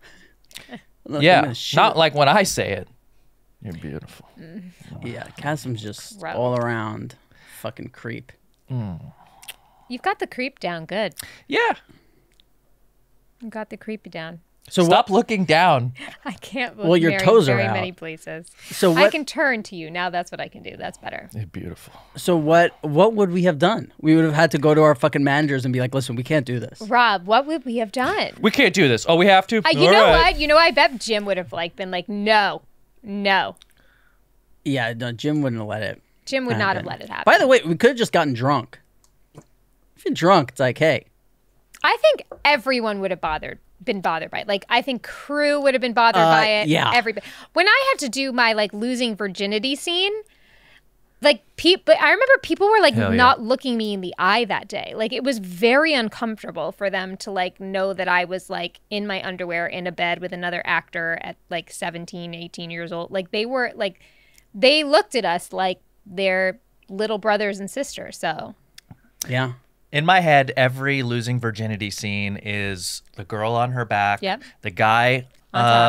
I'm Yeah, gonna shoot. not like when I say it. You're beautiful. Yeah, Kassem's just Gross. all around fucking creep. You've got the creep down good. Yeah. You got the creepy down. So Stop looking down. I can't look Well, your very, toes are very out. many places. So I what? can turn to you. Now that's what I can do. That's better. You're beautiful. So what would we have done? We would have had to go to our fucking managers and be like, listen, we can't do this. Rob, what would we have done? We can't do this. Oh, we have to. You All know right. what? You know, I bet Jim would have like been like, no. Yeah, no, Jim wouldn't have let it. Jim would not have happen. let it happen. By the way, we could have just gotten drunk. If you're drunk, it's like, hey, I think everyone would have bothered been bothered by it. Like, I think crew would have been bothered by it. Yeah. Everybody. When I had to do my like losing virginity scene, like but I remember people were like not looking me in the eye that day. Like, it was very uncomfortable for them to like know that I was like in my underwear in a bed with another actor at like 17, 18 years old. Like, they were like, they looked at us like they're little brothers and sisters. So Yeah. In my head, every losing virginity scene is the girl on her back, Yep. the guy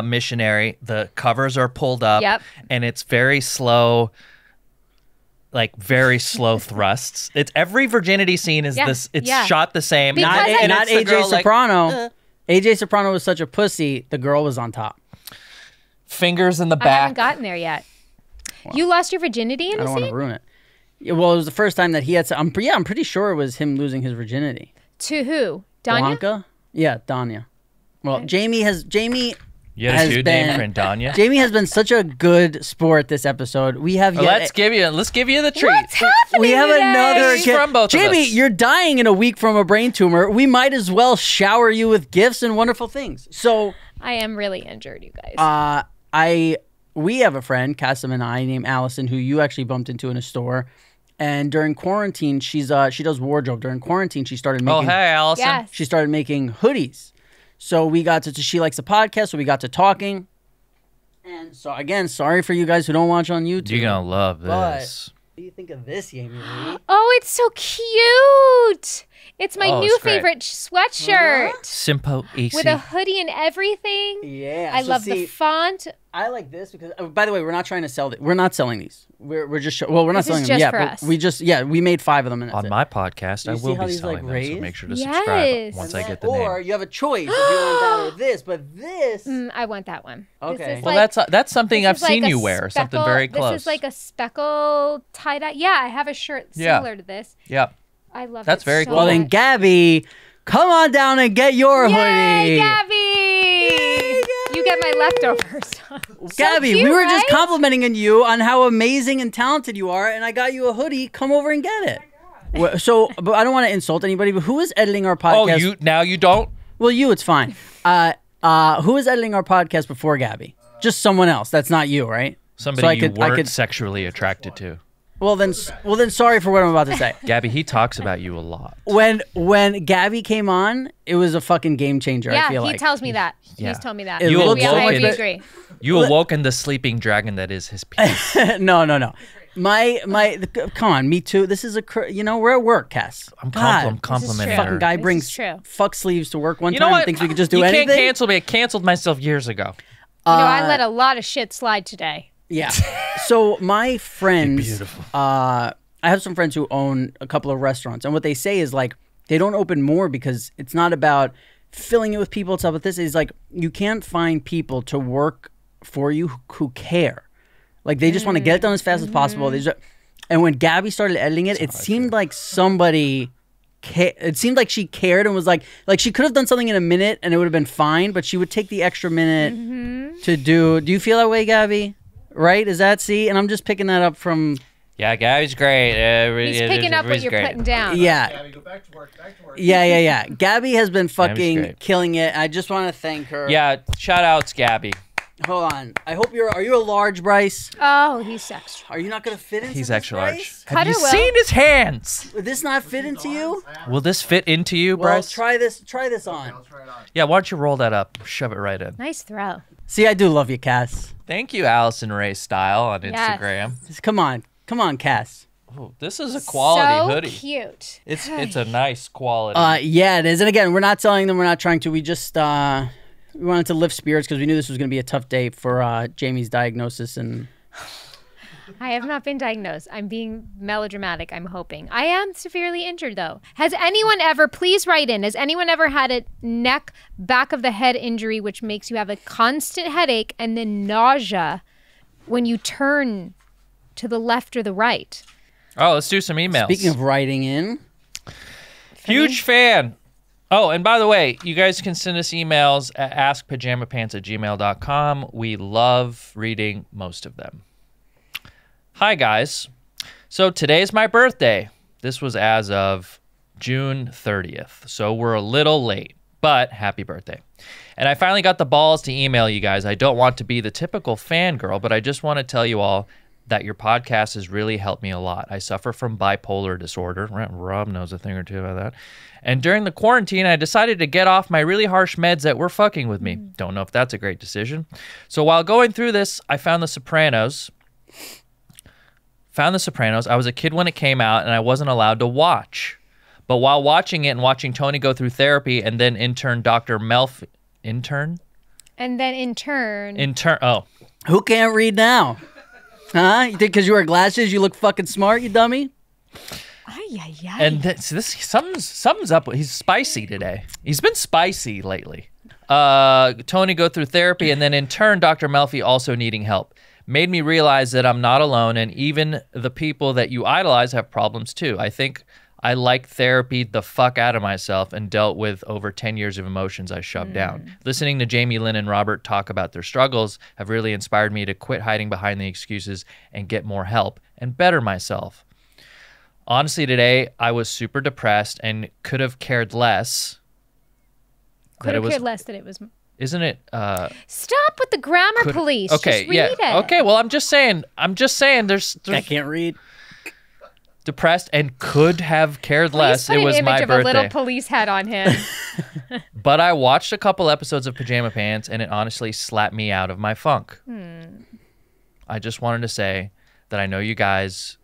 missionary, the covers are pulled up, Yep. and it's very slow, like very slow thrusts. It's every virginity scene is this. It's shot the same. Because Not it's the AJ girl, like, Soprano. AJ Soprano was such a pussy. The girl was on top. fingers in the I haven't back. gotten there yet. You lost your virginity in I the don't want scene? to ruin it. Yeah, well, it was the first time that he had. I'm pretty sure it was him losing his virginity. To who? Danya? Blanca? Yeah, Danya. Well, Jamie You had a has dude been- named Frindanya. Jamie has been such a good sport this episode. We have Let's give you the treat. What's happening we have today? another This is from both of Jamie, us. you're dying in a week from a brain tumor. We might as well shower you with gifts and wonderful things. So, I am really injured, you guys. we have a friend, Kassem and I, named Allison, who you actually bumped into in a store. And during quarantine, she does wardrobe. During quarantine, she started Oh, making hey, Allison. Yes. she started making hoodies. So we got to she likes the podcast, so we got to talking. And so again, sorry for you guys who don't watch on YouTube. You're gonna love But- this. What do you think of this, Jamie-Lee? Oh, it's so cute. It's my Oh, new it's great. favorite sweatshirt Simpo AC. with a hoodie and everything. Yeah, I so love see, the font. I like this because, by the way, we're not trying to sell it. We're not selling these. We're just we're not This is selling them just yet. for But us. we made 5 of them. And that's On it. my podcast, You I see will how be these, like, selling them, so raised? make sure to Yes. subscribe once I And get then- the name. Or you have a choice if you want that or this, but this. I want that one. Okay. This is Well, like, that's something this I've is like seen a you wear. Something very close. This is like a speckle tie-dye. Yeah, I have a shirt Yeah. similar to this. yeah. I love That's it very so cool. Well, then, much. Gabby, come on down and get your Yay, hoodie. Gabby! You get my leftovers. Gabby, cute, we were right? just complimenting you on how amazing and talented you are, and I got you a hoodie. Come over and get it. So, but I don't want to insult anybody, but who is editing our podcast? Oh, you don't? Well, it's fine. Who is editing our podcast before Gabby? Just someone else. That's not you, right? Somebody So you weren't sexually attracted to. Well, then, sorry for what I'm about to say. Gabby, he talks about you a lot. When Gabby came on, it was a fucking game changer. Yeah, I feel he like. tells me that. Yeah. He's told me that. It You looks I so much agree. better. agree. You awoken the sleeping dragon that is his penis. No. Come on, me too. This is we're at work, Cass. I'm God, complimenting true. fucking her. guy This brings is true. fuck sleeves to work one You know time what? and thinks we could just do you anything. can't cancel me. I canceled myself years ago. I let a lot of shit slide today. Yeah. So my friends, beautiful. I have some friends who own a couple of restaurants, and what they say is like they don't open more because it's not about filling it with people. It's about this. Is like you can't find people to work for you who care. Like they just want to get it done as fast as possible. They just, and when Gabby started editing it, it seemed like somebody. It seemed like she cared and was like she could have done something in a minute and it would have been fine, but she would take the extra minute to do. Do you feel that way, Gabby? Right? Is that see? And I'm just picking that up from. Yeah, Gabby's great. He's picking up what you're putting down. Yeah. Gabby, go back to work. Yeah. Gabby has been fucking great. killing it. I just want to thank her. Yeah, shout outs, Gabby. Hold on. I hope are you a large, Bryce? Oh, he's extra. Are you not going to fit into He's this, extra large. Bryce? Have you Cutter will. seen his hands? Would this not fit into you? Will this fit into you, Well, Bryce? try this on. Yeah, why don't you roll that up? Shove it right in. Nice throw. See, I do love you, Cass. Thank you, Allison Ray Style on Yes. Instagram. Just come on, Cass. Oh, this is a quality so hoodie. Cute. It's a nice quality. Yeah, it is. And again, we're not selling them. We're not trying to. We just we wanted to lift spirits because we knew this was going to be a tough day for Jamie's diagnosis. And I have not been diagnosed. I'm being melodramatic, I'm hoping. I am severely injured, though. Has anyone ever, please write in, has anyone ever had a neck, back of the head injury which makes you have a constant headache and then nausea when you turn to the left or the right? oh, let's do some emails. speaking of writing in, Huge fan. Oh, and by the way, you guys can send us emails at askpajamapants@gmail.com. We love reading most of them. Hi, guys. So today's my birthday. This was as of June 30th, so we're a little late. But happy birthday. And I finally got the balls to email you guys. I don't want to be the typical fangirl, but I just want to tell you all that your podcast has really helped me a lot. I suffer from bipolar disorder. Rob knows a thing or two about that. And during the quarantine, I decided to get off my really harsh meds that were fucking with me. Don't know if that's a great decision. So while going through this, I found The Sopranos. I was a kid when it came out, and I wasn't allowed to watch. But while watching it and watching Tony go through therapy and then intern Dr. Intern? And then intern. Oh. Who can't read now? Huh? You think because you wear glasses you look fucking smart, you dummy? And this something's up. He's spicy today. He's been spicy lately. Tony go through therapy, and then in turn, Dr. Melfi also needing help. Made me realize that I'm not alone, and even the people that you idolize have problems too. I think I like therapy the fuck out of myself and dealt with over 10 years of emotions I shoved down. Listening to Jamie-Lynn and Robert talk about their struggles have really inspired me to quit hiding behind the excuses and get more help and better myself. Honestly, today I was super depressed and could have cared less. Could have cared less that it was... Isn't it? Stop with the grammar police. Okay, just read it. Okay, well, I'm just saying. There's I can't read. Depressed and could have cared less. It was my birthday. Please put an image of a little police hat on him. But I watched a couple episodes of Pajama Pants, and it honestly slapped me out of my funk. I just wanted to say that I know your guys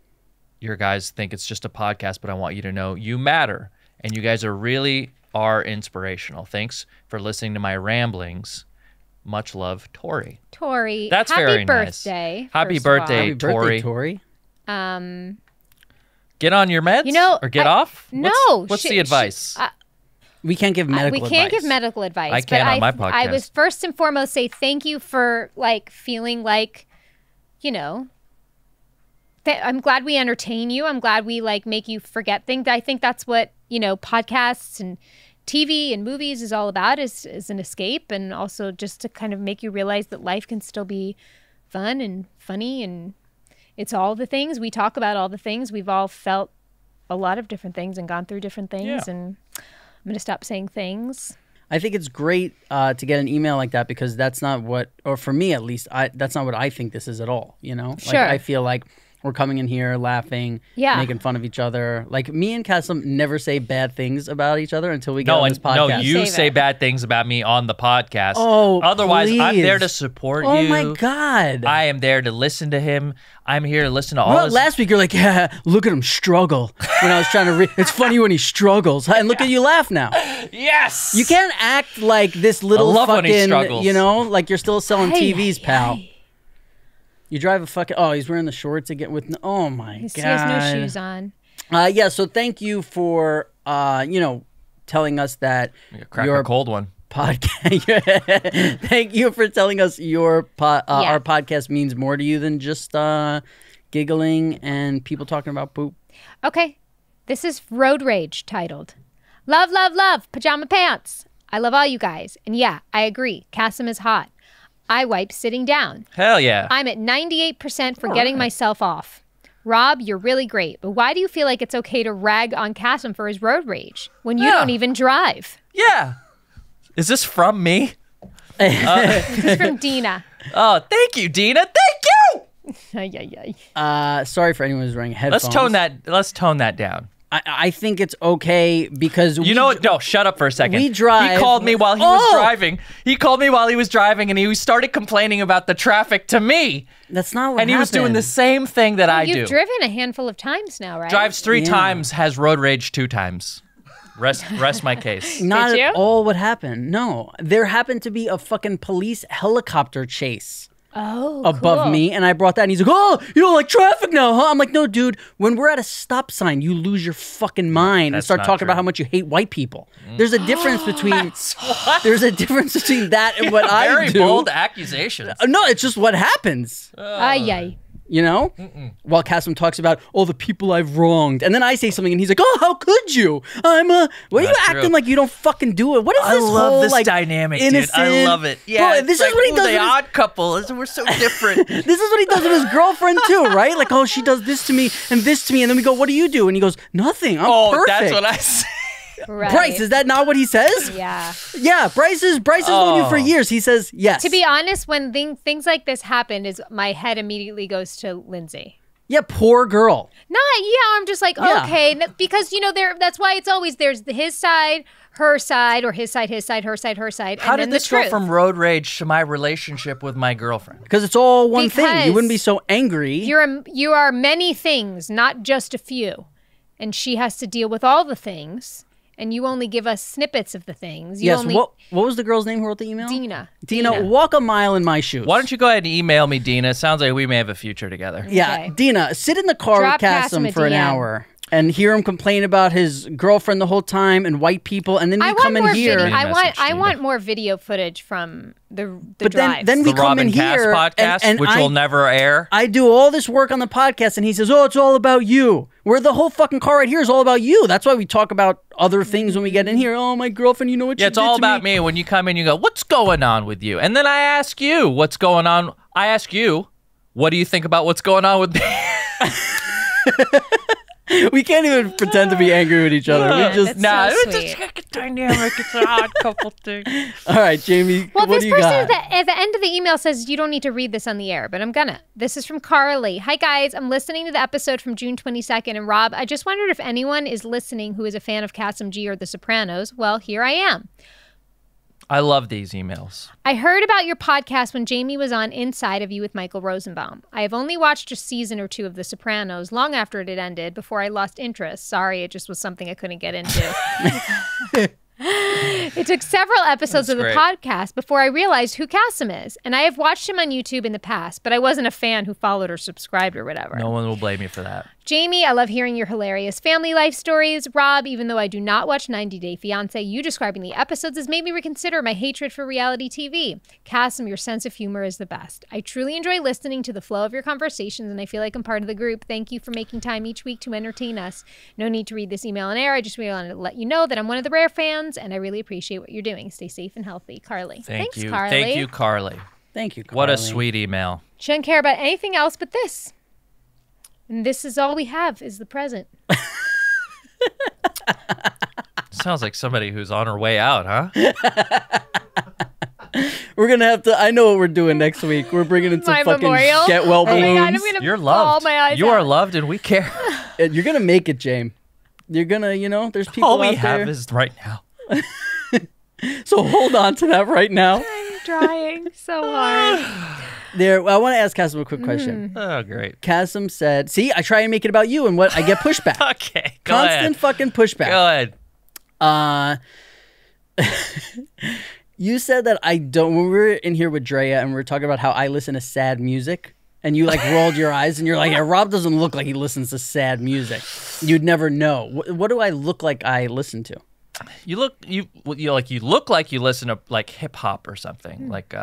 think it's just a podcast, but I want you to know you matter, and you guys are inspirational. Thanks for listening to my ramblings. Much love, Tori. Tori, that's very nice. Happy birthday, Tori. Get on your meds, or get off. What's the advice? We can't give medical advice. We can't give medical advice. I can on my podcast. I was first and foremost say thank you for feeling like, I'm glad we entertain you. I'm glad we make you forget things. I think that's what podcasts and TV and movies is all about, is an escape, and also just to kind of make you realize that life can still be fun and funny, and it's all the things. We talk about all the things. We've all felt a lot of different things and gone through different things, and I'm going to stop saying things. I think it's great to get an email like that, because that's not what, or for me at least, that's not what I think this is at all, Sure. I feel like we're coming in here laughing, making fun of each other. Like, me and Kassem never say bad things about each other until we get on this podcast. No, you say bad things about me on the podcast. Oh, otherwise, please. I'm there to support you. Oh, my God. I am there to listen to him. I'm here to listen to all his... Last week, you're like, yeah, look at him struggle. When I was trying to read, it's funny when he struggles. And look at you laugh now. Yes! You can't act like this little I love fucking, when he struggles. Like you're still selling TVs, pal. You drive a fucking... Oh, he's wearing the shorts again with... Oh, my God. He has no shoes on. Yeah, so thank you for, telling us that... Crack a cold one. Podcast. Thank you for telling us our podcast means more to you than just giggling and people talking about poop. Okay. This is Road Rage titled, Love, Love, Love, Pajama Pants. I love all you guys. And yeah, I agree. Kassem is hot. I wipe sitting down. Hell yeah. I'm at 98% for getting myself off. Rob, you're really great, but why do you feel like it's okay to rag on Kassem for his road rage when you don't even drive? Yeah. Is this from me? This is from Dina. Oh, thank you, Dina. Thank you. Sorry for anyone who's wearing headphones. Let's tone that down. I think it's okay because know what? No, shut up for a second. We drive. He called me while he was driving. He called me while he was driving, and he started complaining about the traffic to me. That's not what happened. And he was doing the same thing that I do. You've driven a handful of times now, right? Drives 3 times, has road rage 2 times. Rest my case. Not at all what happened. No, there happened to be a fucking police helicopter chase. Above me, and I brought that, and he's like, "Oh, you don't like traffic now, huh?" I'm like, "No, dude. When we're at a stop sign, you lose your fucking mind and start talking about how much you hate white people. There's a difference between there's a difference between that and what I do. Very bold accusations. No, it's just what happens. Ay. While Kassem talks about all the people I've wronged, and then I say something, and he's like, "Oh, how could you? What are you acting like you don't fucking do it? What is this whole love this like dynamic, innocent? Dude. I love it. Yeah, bro, this is what he does. The odd couple. We're so different. This is what he does with his girlfriend too, right? Like, oh, she does this to me and this to me, and then we go, "What do you do?" And he goes, "Nothing. I'm perfect." That's what I say. Right. Bryce, is that not what he says? Yeah. Yeah, Bryce has known you for years. He says yes. To be honest, when things like this happen, my head immediately goes to Lindsay. Yeah, poor girl. I'm just like, Yeah. okay, because that's why it's always there's his side, her side, or his side, her side, her side. How and did then this the truth. go from road rage to my relationship with my girlfriend? Because it's all one thing. You Because wouldn't be so angry. You are many things, not just a few, and she has to deal with all the things, and you only give us snippets of the things. Yes. What was the girl's name who wrote the email? Dina, walk a mile in my shoes. Why don't you go ahead and email me, Dina? Sounds like we may have a future together. Yeah, Okay. Dina, sit in the car Drop with Kassem Kassem a for an DM. hour and hear him complain about his girlfriend the whole time and white people, and then you come in here. I want more video footage from the But drives. then we The come Robin in Cass here, podcast, and which will never air. I do all this work on the podcast, and he says, "Oh, it's all about you." Where the whole fucking car right here is all about you. That's why we talk about other things when we get in here. Oh, my girlfriend, you know what she Yeah, did it's all to about me. When you come in, you go, "What's going on with you?" And then I ask you, "What's going on?" I ask you, "What do you think about what's going on with me?" We can't even pretend to be angry with each other. We just That's so it's sweet. just like a dynamic. It's an odd couple thing. all right, Jamie. Well, what this do you person got? at the end of the email says you don't need to read this on the air, but I'm gonna. This is from Carly. Hi guys, I'm listening to the episode from June 22nd, and Rob, I just wondered if anyone is listening who is a fan of Kassem G or The Sopranos. Well, here I am. I love these emails. I heard about your podcast when Jamie was on Inside of You with Michael Rosenbaum. I have only watched a season or two of The Sopranos long after it had ended before I lost interest. Sorry, it just was something I couldn't get into. It took several episodes That's of the great. podcast before I realized who Kassem is. And I have watched him on YouTube in the past, but I wasn't a fan who followed or subscribed or whatever. No one will blame you for that. Jamie, I love hearing your hilarious family life stories. Rob, even though I do not watch 90 Day Fiancé, you describing the episodes has made me reconsider my hatred for reality TV. Kassem, your sense of humor is the best. I truly enjoy listening to the flow of your conversations, and I feel like I'm part of the group. Thank you for making time each week to entertain us. No need to read this email on air. I just really wanted to let you know that I'm one of the rare fans, and I really appreciate what you're doing. Stay safe and healthy. Carly. Thanks, Thanks, you. Carly. Thank you, Carly. Thank you, What a Carly. sweet email. She doesn't care about anything else but this. And this is all we have is the present. Sounds like somebody who's on her way out, huh? We're gonna have to. I know what we're doing next week. We're bringing in some My fucking memorial? get well Oh my balloons. God, I'm gonna You're bawl loved. my eyes You are out. loved, and we care. And you're gonna make it, James. You're gonna, there's people All we out have there. is right now. So hold on to that right now. I'm trying so hard. There, I want to ask Kassem a quick question. Oh, great. Kassem said, "See, I try and make it about you, and what I get pushback. Okay, go Constant ahead. fucking pushback." Go ahead. You said that I don't. When we were in here with Drea and we were talking about how I listen to sad music, and you like rolled your eyes and you're like, "Yeah, Rob doesn't look like he listens to sad music." You'd never know. What do I look like I listen to? You look like you listen to like hip hop or something, like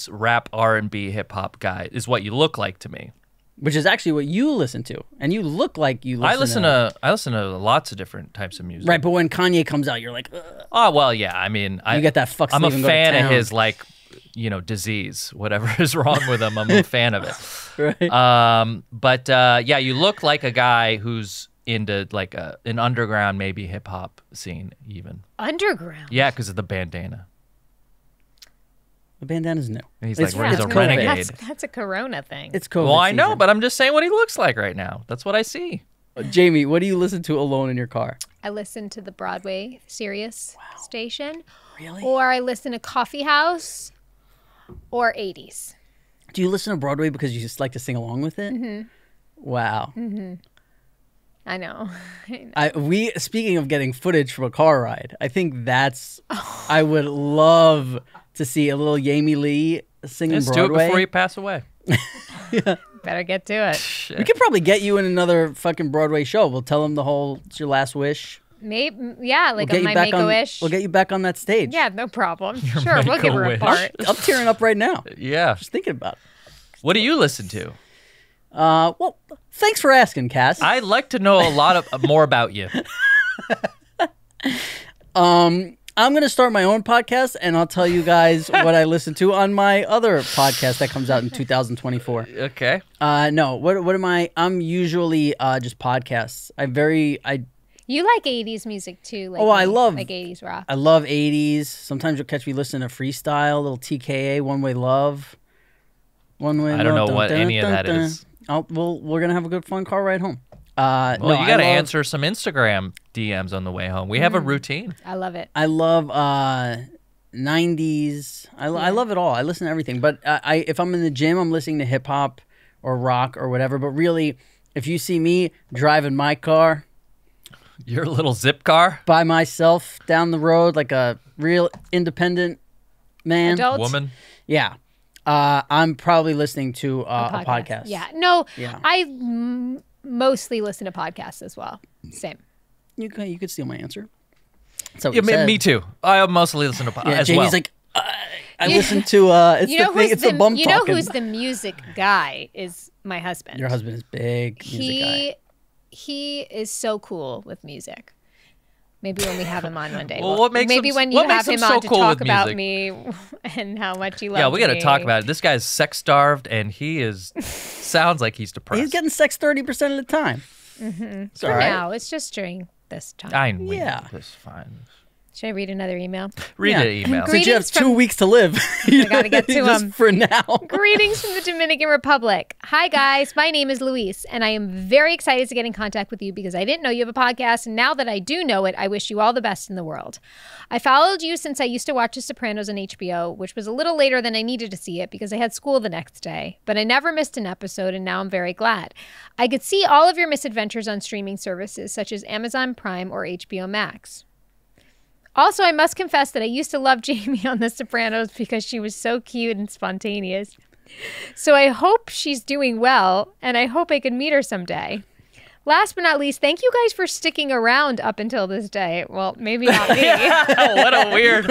rap R&B hip hop guy is what you look like to me. Which is actually what you listen to, and you look like you listen. I listen to lots of different types of music. Right, but when Kanye comes out, you're like, ugh. Oh well, yeah. I mean, You get that fuck I'm a sleeve and go to fan of town. his disease, whatever is wrong with him. I'm a fan of it. Right. But yeah, you look like a guy who's into like an underground, maybe hip hop scene, even. Underground. Yeah, because of the bandana. The bandana's new. And he's It's- like, he's it's a COVID. renegade. That's a Corona thing. It's COVID. Well, I know, season. but I'm just saying what he looks like right now. That's what I see. Jamie, what do you listen to alone in your car? I listen to the Broadway Sirius station, Really? or I listen to Coffee House, or 80s. Do you listen to Broadway because you just like to sing along with it? Mm-hmm. Wow. I know. Speaking of getting footage from a car ride, I think I would love to see a little Jamie-Lee singing Let's do Broadway. it before you pass away. Better get to it. We could probably get you in another fucking Broadway show. We'll tell them it's your last wish. Maybe, yeah, like We'll on get my you back Make-A-Wish. We'll get you back on that stage. Yeah, no problem. Sure, we'll give her a Make-A-Wish. part. I'm tearing up right now. Yeah. Just thinking about it. What do you listen to? Well, thanks for asking, Cass. I'd like to know a lot more about you. I'm going to start my own podcast, and I'll tell you guys what I listen to on my other podcast that comes out in 2024. Okay. No, what am I? I'm usually just podcasts. You like 80s music too. Like I love like 80s rock. I love 80s. Sometimes you'll catch me listening to freestyle, little TKA, One Way Love. One Way Love. I don't know what any of that is. We're going to have a good fun car ride home. Well, you got to answer some Instagram DMs on the way home. We have a routine. I love it. I love 90s. I love it all. I listen to everything. But if I'm in the gym, I'm listening to hip hop or rock or whatever. But really, if you see me driving my car, Your little zip car? by myself down the road like a real independent man, Adult. Woman? yeah, I'm probably listening to a podcast. Yeah. No, Yeah. I mostly listen to podcasts as well. Same. You could steal my answer. That's what Yeah, we said. me too. I mostly listen to Yeah, as Jamie's well. like, I listen to it's You know the thing, who's it's the bum you know talking. who's the music guy is my husband. Your husband is big music guy. He is so cool with music. Maybe when we have him on one day. Well, what makes maybe him- when you what have makes him him so on to cool talk with about music? me and how much he loves yeah, we got to me. talk about it. This guy's sex starved, and he sounds like he's depressed. He's getting sex 30% of the time. It's For all right. now, it's just during this time. I know. Yeah. That's fine. Should I read another email? Read Yeah. the email. Great. Since you have Greetings 2 from- weeks to live, I gotta get to just 'em. for now. Greetings from the Dominican Republic. Hi, guys. My name is Luis, and I am very excited to get in contact with you because I didn't know you have a podcast, and now that I do know it, I wish you all the best in the world. I followed you since I used to watch The Sopranos on HBO, which was a little later than I needed to see it because I had school the next day, but I never missed an episode, and now I'm very glad. I could see all of your misadventures on streaming services such as Amazon Prime or HBO Max. Also, I must confess that I used to love Jamie on The Sopranos because she was so cute and spontaneous. So I hope she's doing well, and I hope I can meet her someday. Last but not least, thank you guys for sticking around up until this day. Well, maybe not me. What a weird.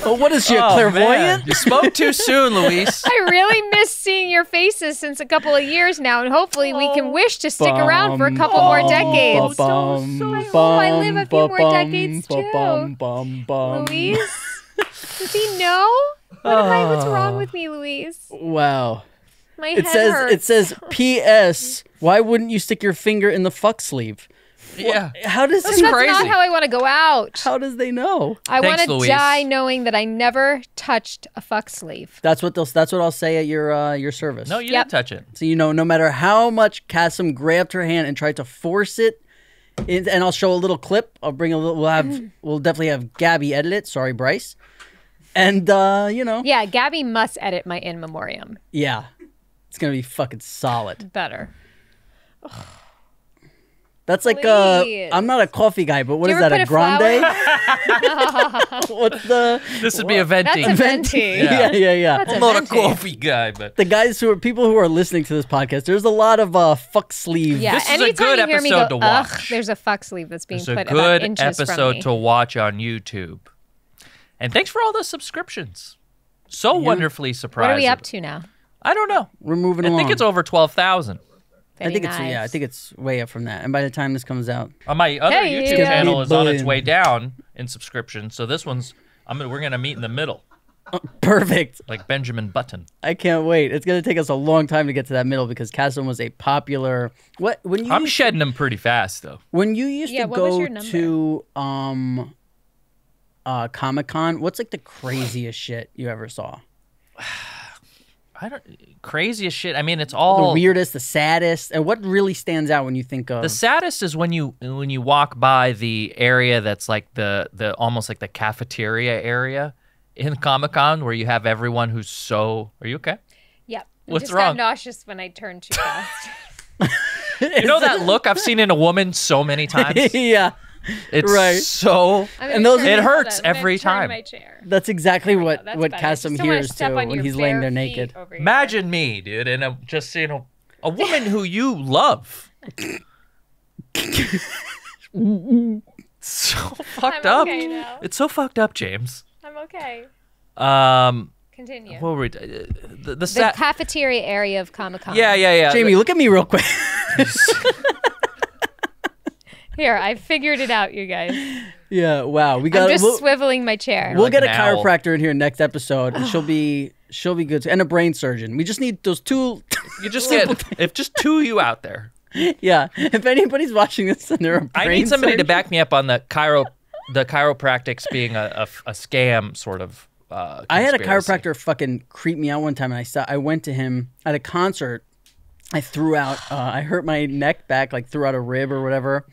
Oh, what is she, a Oh, clairvoyant? man. You spoke too soon, Luis. I really miss seeing your faces since a couple of years now, and hopefully we can wish to stick around for a couple more decades. I hope I live a few more decades too. Luis? Does he know? What's wrong with me, Luis? Wow. My It head says hurts. it says P.S. Why wouldn't you stick your finger in the fuck sleeve? Yeah. How does That's he, crazy. not how I want to go out. how does they know? I want Thanks, to Louise. die knowing that I never touched a fuck sleeve. That's what I'll say at your service. No, you Yep. didn't touch it. So no matter how much Kassem grabbed her hand and tried to force it, and I'll show a little clip. I'll bring a little. We'll definitely have Gabby edit it. Sorry, Bryce. And Yeah, Gabby must edit my in memoriam. yeah, it's gonna be fucking solid. Better. That's like Please. I'm not a coffee guy, but what Do is you that? ever A put a grande? What's the? This would be a venti. That's a venti. Yeah. That's I'm a not a venti. coffee guy, but The guys people who are listening to this podcast, there's a lot of fuck sleeve. Yeah, This is a anytime good you hear me go, episode to ugh, watch. there's a fuck sleeve that's being it's a put about good inches from episode me. to watch on YouTube. And thanks for all the subscriptions. So wonderfully surprising. What are we up to now? I don't know. We're moving I along. think it's over 12,000. I think Very nice. I think it's way up from that. And by the time this comes out, On my other Hey, YouTube yeah. channel is on its Billion. way down in subscription. So this one's we're gonna meet in the middle, perfect. like Benjamin Button. I can't wait. It's gonna take us a long time to get to that middle because Kassem was a popular. I'm shedding them pretty fast though. When you used Yeah, to what was go your number? to Comic-Con, what's like the craziest shit you ever saw? Craziest shit. I mean, it's The all weirdest, the saddest, and what really stands out when you think of the saddest is when you walk by the area that's like the almost like the cafeteria area in Comic-Con where you have everyone who's so. Are you okay? Yep. I What's just wrong? got nauseous when I turned too fast. You know that look I've seen in a woman so many times. yeah, It's Right. so. And those- It hurts every time. My chair. that's exactly what That's what better. Just Kassem don't wanna hears step too on when your he's laying bare there feet naked. over here. Imagine me, dude, and just a woman who you love. So fucked I'm up. okay now. It's so fucked up, James. I'm okay. Continue. What were we? The The cafeteria area of Comic-Con. Yeah. Jamie, look at me real quick. Here, I figured it out, you guys. Yeah, wow. We I'm got. just We'll, swiveling my chair. we'll like get a an owl. chiropractor in here next episode, and she'll be good, and a brain surgeon. We just need those two. You just get if just two of you out there. Yeah. If anybody's watching this and they're a brain I need somebody to surgeon- back me up on the chiropractics being a scam sort of. I had a conspiracy. chiropractor fucking creep me out one time, and I went to him at a concert. I threw out, I hurt my neck back, like threw out a rib or whatever,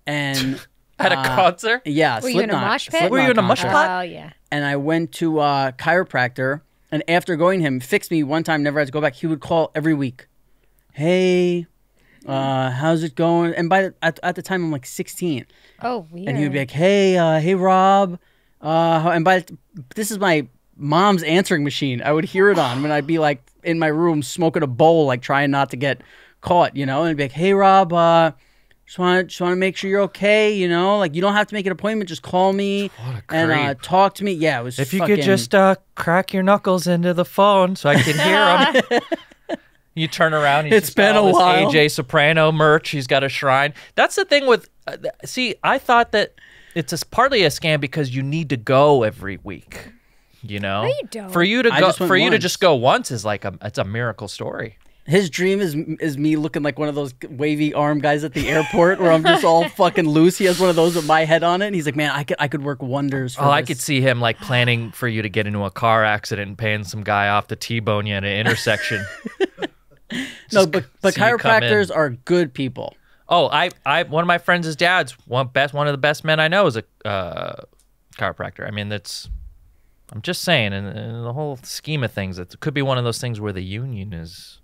and At a concert? yeah, Were you in a Slipknot- mosh pit? Slipknot Were you in a mosh concert. pit? Oh, yeah. And I went to a chiropractor, and after going to him, fixed me one time, never had to go back. He would call every week. Hey, how's it going? And at the time, I'm like 16. Oh, weird. And he would be like, hey, Rob. This is my mom's answering machine. I would hear it on when I'd be like in my room smoking a bowl, like trying not to get caught, And it'd be like, hey, Rob, just want to make sure you're okay, Like, you don't have to make an appointment. Just call me and talk to me. Yeah, it was If you fucking... could just crack your knuckles into the phone so I can hear them. You turn around. He's It's just been got all a while. this AJ Soprano merch. He's got a shrine. That's the thing with. See, I thought that it's partly a scam because you need to go every week. No, you don't. For you to I go, just went for you to once. just go once is like it's a miracle story. His dream is me looking like one of those wavy arm guys at the airport where I'm just all fucking loose. He has one of those with my head on it. And he's like, man, I could work wonders for Oh, this. I could see him like planning for you to get into a car accident and paying some guy off to T-bone you at an intersection. No, but see you come in. chiropractors are good people. Oh, I one of my friends' dads, one of the best men I know, is a chiropractor. I mean, I'm just saying, in the whole scheme of things, it could be one of those things where the union is,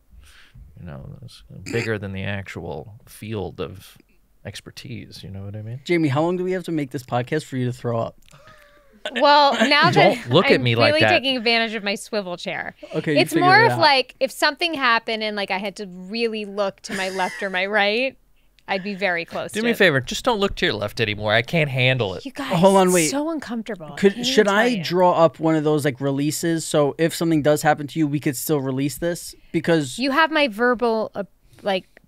bigger than the actual field of expertise. You know what I mean? Jamie, how long do we have to make this podcast for you to throw up? Well, now that Don't look at I'm me like really that. taking advantage of my swivel chair. Okay, you It's figured more it of out. like if something happened and like I had to really look to my left or my right, I'd be very close Do to me a it. favor, just don't look to your left anymore. I can't handle it. You guys, Hold on, it's wait. so uncomfortable. can't even Should tell I you. draw up one of those like releases so if something does happen to you, we could still release this? Because You have my verbal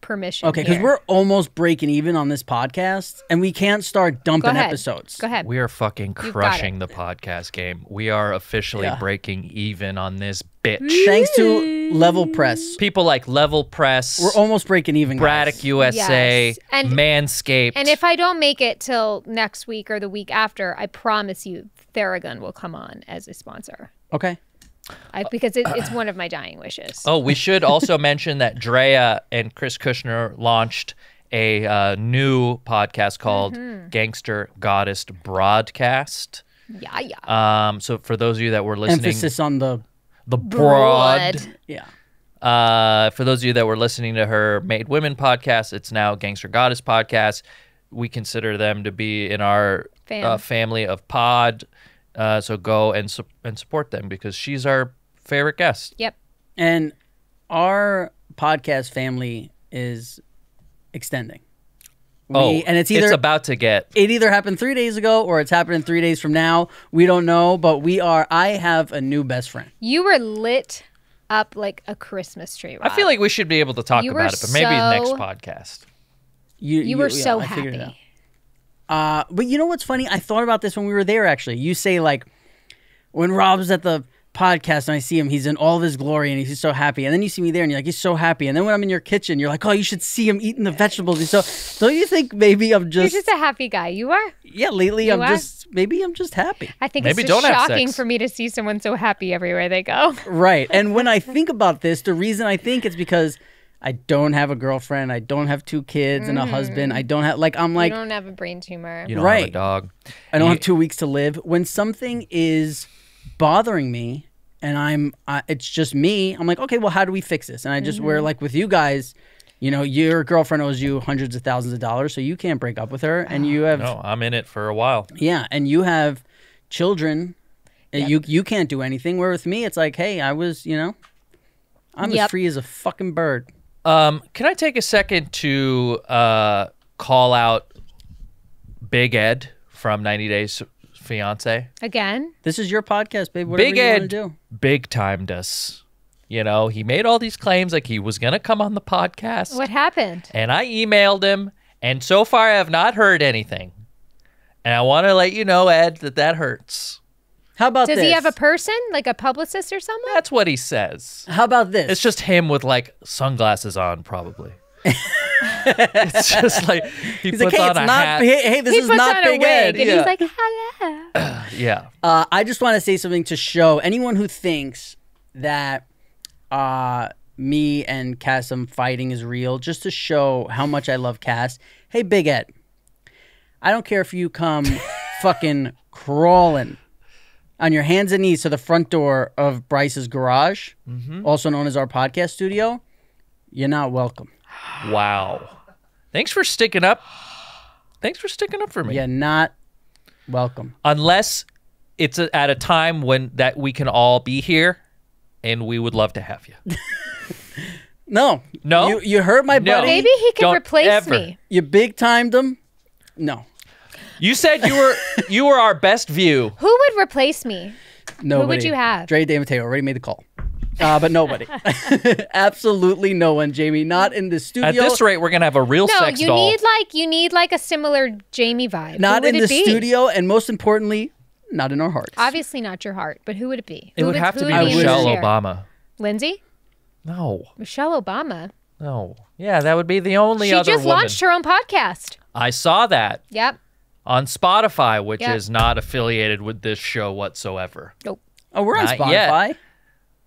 permission. okay, because here. we're almost breaking even on this podcast, and we can't start Go dumping ahead. episodes. Go ahead. We are fucking got crushing it. the podcast game. We are officially Yeah. breaking even on this bitch. Thanks to Level Press, People like Level Press, we're almost breaking even. Braddock guys. USA, Yes. And- Manscaped. And if I don't make it till next week or the week after, I promise you Theragun will come on as a sponsor. Okay. Because it's one of my dying wishes. Oh, we should also mention that Drea and Chris Kushner launched a new podcast called Mm-hmm. Gangster Goddess Broadcast. Yeah. So for those of you that were listening, Emphasis on the broad. yeah. For those of you that were listening to her Made Women podcast, it's now Gangster Goddess podcast. We consider them to be in our family of pod. So go and support them because she's our favorite guest. Yep. And our podcast family is extending. And it's either about to get. it either happened 3 days ago or it's happening 3 days from now. We don't know, but I have a new best friend. You were lit up like a Christmas tree, Rob. I feel like we should be able to talk You about were it, but maybe next so- podcast. You were so I figured it happy. out. But you know what's funny? I thought about this when we were there, actually. You say, like, when Rob's at the podcast and I see him, he's in all of his glory and he's so happy. And then you see me there and you're like, he's so happy. And then when I'm in your kitchen, you're like, oh, you should see him eating the vegetables. He's so, don't you think maybe I'm You're just, just a happy guy. You are. yeah, lately You I'm are? just happy. I think Maybe it's just don't have shocking sex. for me to see someone so happy everywhere they go. Right. And when I think about this, the reason I think it's because I don't have a girlfriend. I don't have 2 kids and a husband. I don't have, like, I'm You like, don't have a brain tumor. You don't have a Right. dog. I don't have 2 weeks to live. When something is bothering me and it's just me, I'm like, okay, well, how do we fix this? And I just, where like with you guys, your girlfriend owes you hundreds of thousands of dollars, so you can't break up with her. And you have, No, I'm in it for a while. yeah, and you have children. And you can't do anything. Where with me, it's like, hey, I'm as Yep. free as a fucking bird. Can I take a second to call out Big Ed from 90 Days Fiance? Again? This is your podcast, babe. Whatever Big you want Ed to do. big timed us. He made all these claims like he was going to come on the podcast. What happened? And I emailed him, and so far I have not heard anything. And I want to let you know, Ed, that hurts. How about Does this? he have a person, like a publicist or someone? That's what he says. How about this? It's just him with like sunglasses on, probably. It's just like he He's puts like, hey, on it's a not. hat. Hey, this He is puts not on a Big wig, Ed. and Yeah. he's like, hello. Yeah. I just want to say something to show anyone who thinks that me and Kassem fighting is real, just to show how much I love Cass. Hey, Big Ed, I don't care if you come fucking crawling on your hands and knees to the front door of Bryce's garage, also known as our podcast studio. You're not welcome. Wow. Thanks for sticking up. Thanks for sticking up for me. You're not welcome. Unless it's at a time when that we can all be here, and we would love to have you. No. No? You hurt my buddy. Maybe he can Don't replace ever. me. You big timed him. No. You said you were our best view. Who would replace me? Nobody. would you have? Dre DeMatteo already made the call. But nobody. Absolutely no one, Jamie. Not in the studio. At this rate, we're gonna have a real No, sex you doll. need like a similar Jamie vibe. Not Who would in it the be? studio, and most importantly, not in our hearts. Obviously not your heart, but who would it be? It Who would have to who be would in this Michelle chair? Obama. Lindsay? No, Michelle Obama. no. Yeah, that would be the only She other just woman. launched her own podcast. I saw that Yep. on Spotify, which Yep. is not affiliated with this show whatsoever. Nope. Oh, we're on Not Spotify. yet.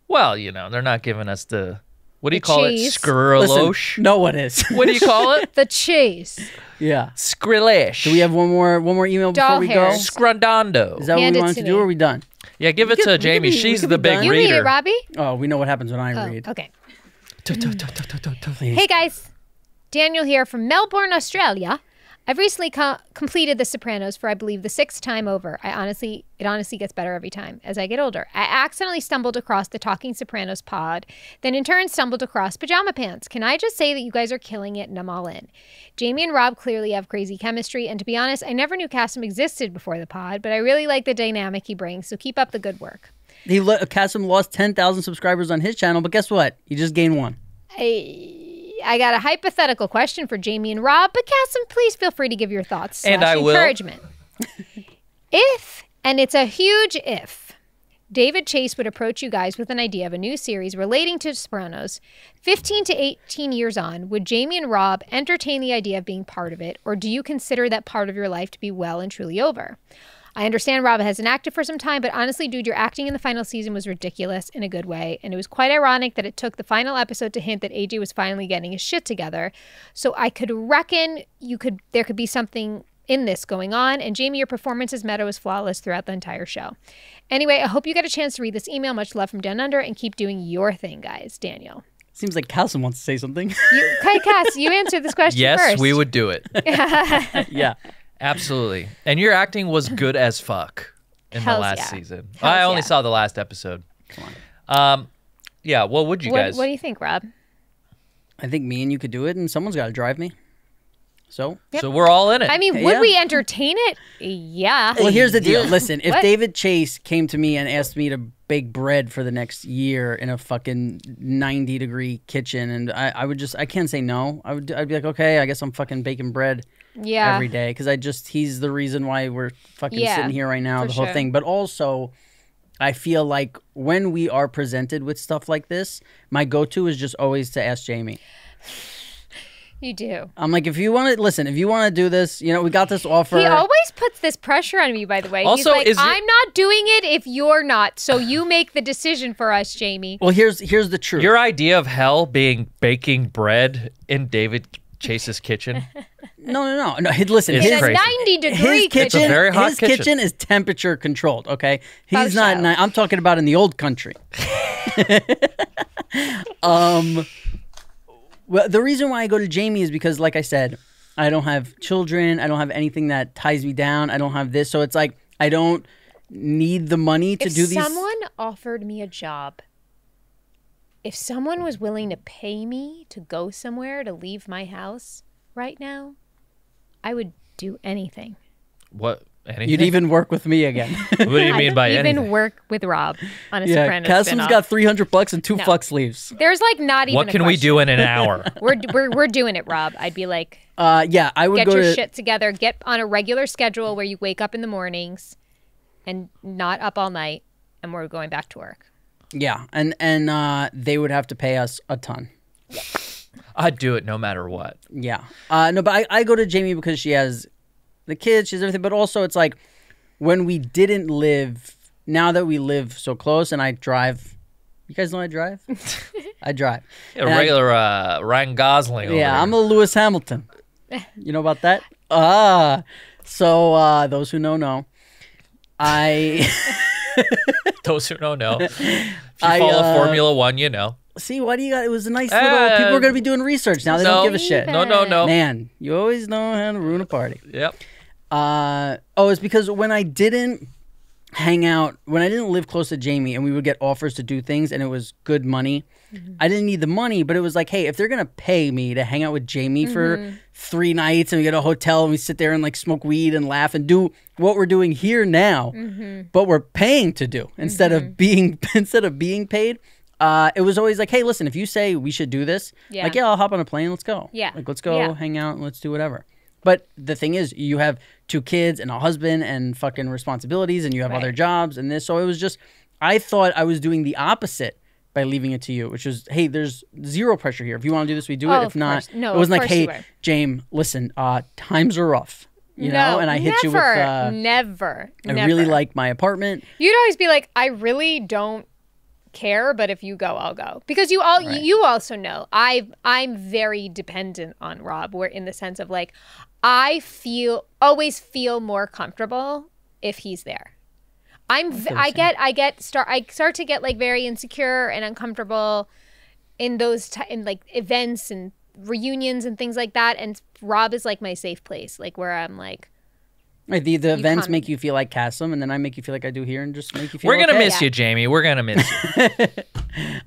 Well, they're not giving us the what do you call cheese. it? Skrillesh. Listen, no one is. What do you call it? The cheese. Yeah. Skrillesh. Do we have one more email before Doll we hairs. go? Scrundondo? Is that Hand what we it wanted to to do, me. or are we done? Yeah, give it We to could- we Jamie. could be- She's we could the be big done. You read reader. it, Robbie? Oh, we know what happens when I Oh, read. okay. Please. Hey guys, Daniel here from Melbourne, Australia. I've recently completed The Sopranos for I believe the 6th time over. It honestly gets better every time as I get older. I accidentally stumbled across the Talking Sopranos pod, then in turn stumbled across Pajama Pants. Can I just say that you guys are killing it and I'm all in. Jamie and Rob clearly have crazy chemistry, and to be honest, I never knew Kassem existed before the pod, but I really like the dynamic he brings, so keep up the good work. Kassem lost 10,000 subscribers on his channel, but guess what? He just gained one. I got a hypothetical question for Jamie and Rob, but Kassem, please feel free to give your thoughts And I will. encouragement. If, and it's a huge if, David Chase would approach you guys with an idea of a new series relating to Sopranos, 15 to 18 years on, would Jamie and Rob entertain the idea of being part of it, or do you consider that part of your life to be well and truly over? I understand Rob hasn't acted for some time, but honestly, dude, your acting in the final season was ridiculous in a good way, and it was quite ironic that it took the final episode to hint that AJ was finally getting his shit together. So I could reckon there could be something in this going on, and Jamie, your performance as Meadow is flawless throughout the entire show. Anyway, I hope you get a chance to read this email. Much love from Down Under, and keep doing your thing, guys. Daniel. Seems like Kassem wants to say something. Okay, Cass, you answer this question Yes, first. we would do it. Yeah. Absolutely. And your acting was good as fuck in Hells the last yeah. season. Hells I only yeah. saw the last episode. Yeah, what would you guys? What do you think, Rob? I think me and you could do it, and someone's got to drive me. So? So we're all in it. I mean, would Yeah. we entertain it? Yeah. Well, here's the deal. Listen, if What? David Chase came to me and asked me to bake bread for the next year in a fucking 90-degree kitchen, and I would just, I can't say no. I'd be like, okay, I guess I'm fucking baking bread Yeah. every day, because he's the reason why we're fucking Yeah, sitting here right now, for the whole sure. thing. But also, I feel like when we are presented with stuff like this, my go-to is just always to ask Jamie. You do. I'm like, if you want to do this, we got this offer. He always puts this pressure on me, by the way. Also, He's like, is it- I'm not doing it if you're not, so you make the decision for us, Jamie. Well, here's the truth. Your idea of hell being baking bread in David Chase's kitchen? No. Listen, It's In a crazy. 90-degree his kitchen. It's a very hot his kitchen. is temperature controlled. Okay, he's Faux not. show. I'm talking about in the old country. Well, the reason why I go to Jamie is because, like I said, I don't have children. I don't have anything that ties me down. I don't have this, so it's like I don't need the money to If do these. someone offered me a job, if someone was willing to pay me to go somewhere to leave my house right now, I would do anything. What? Anything? You'd even work with me again. What do you mean by I'd even anything? work with Rob on a Yeah, Sopranos Kassem's spinoff. got $300 and two No. fuck sleeves. There's like not even What a can we question. do in an hour? We're doing it, Rob. I'd be like, Yeah, I would get go your to. shit together, get on a regular schedule where you wake up in the mornings and not up all night, and we're going back to work. Yeah, and they would have to pay us a ton. I'd do it no matter what. Yeah. No, but I go to Jamie because she has the kids, she has everything. But also, it's like when we didn't live, now that we live so close and I drive. You guys know I drive? I drive. A regular Ryan Gosling. Yeah, I'm a Lewis Hamilton. You know about that? So those who know. Those who don't know. If you follow Formula One, you know. See, why do you got? It was a nice little. People are going to be doing research now. They don't give a shit. No. Man, you always know how to ruin a party. Yep. It's because when I didn't hang out, when I didn't live close to Jamie, and we would get offers to do things, and it was good money. I didn't need the money, but it was like, hey, if they're going to pay me to hang out with Jamie for 3 nights and we get a hotel and we sit there and like smoke weed and laugh and do what we're doing here now, but we're paying to do instead of being paid. It was always like, hey, listen, if you say we should do this, like, yeah, I'll hop on a plane. Let's go. Yeah. Like, let's go hang out and let's do whatever. But the thing is, you have 2 kids and a husband and fucking responsibilities and you have other jobs and this. So it was just, I thought I was doing the opposite by leaving it to you, which was, hey, there's zero pressure here. If you want to do this, we do it. If not, no, it wasn't like, hey, James, listen, times are rough. You know, and I hit you with never. I really like my apartment. You'd always be like, I really don't care, but if you go, I'll go. Because you also know I'm very dependent on Rob. We're in the sense of like, I always feel more comfortable if he's there. I start to get like very insecure and uncomfortable in those in like events and reunions and things like that. And Rob is like my safe place, like where I'm like. Right, the events make you feel like Kassem, and then I make you feel like I do here, and just make you feel. We're gonna miss you, Jamie. We're gonna miss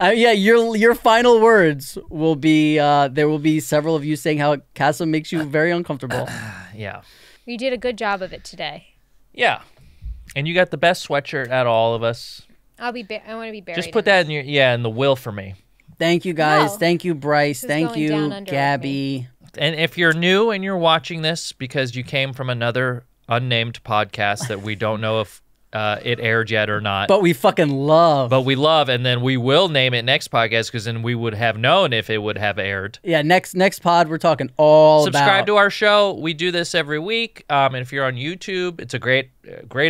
you. Your final words will be there will be several of you saying how Kassem makes you very uncomfortable. Yeah. You did a good job of it today. Yeah. And you got the best sweatshirt out of all of us. I want to be buried. Just put that in the will for me. Thank you guys. No. Thank you, Bryce. Thank you, under Gabby. And if you're new and you're watching this because you came from another unnamed podcast that we don't know if it aired yet or not. But we fucking love. But we love, and then we will name it next podcast because then we would have known if it would have aired. Yeah, next pod we're talking all Subscribe to our show. We do this every week. And if you're on YouTube, it's a great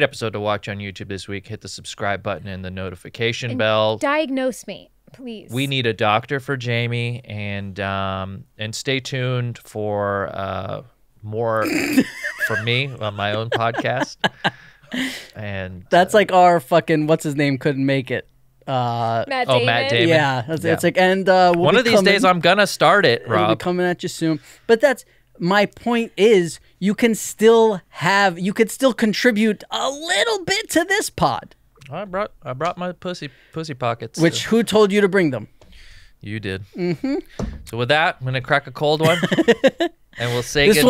episode to watch on YouTube this week. Hit the subscribe button and the notification bell. Diagnose me, please. We need a doctor for Jamie, and stay tuned for more from me on my own podcast. And that's like our fucking what's his name couldn't make it. Matt Damon. Matt Damon. Yeah, it's like, and one of these days I'm gonna start it, Rob. We'll be coming at you soon. But that's my point. Is you could still contribute a little bit to this pod. I brought my pussy pockets. Which who told you to bring them? You did. Mm-hmm. So with that, I'm gonna crack a cold one, and we'll say this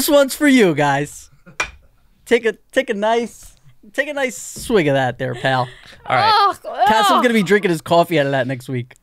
one's for you guys. Take a nice swig of that there, pal. All right. Kassem's gonna be drinking his coffee out of that next week.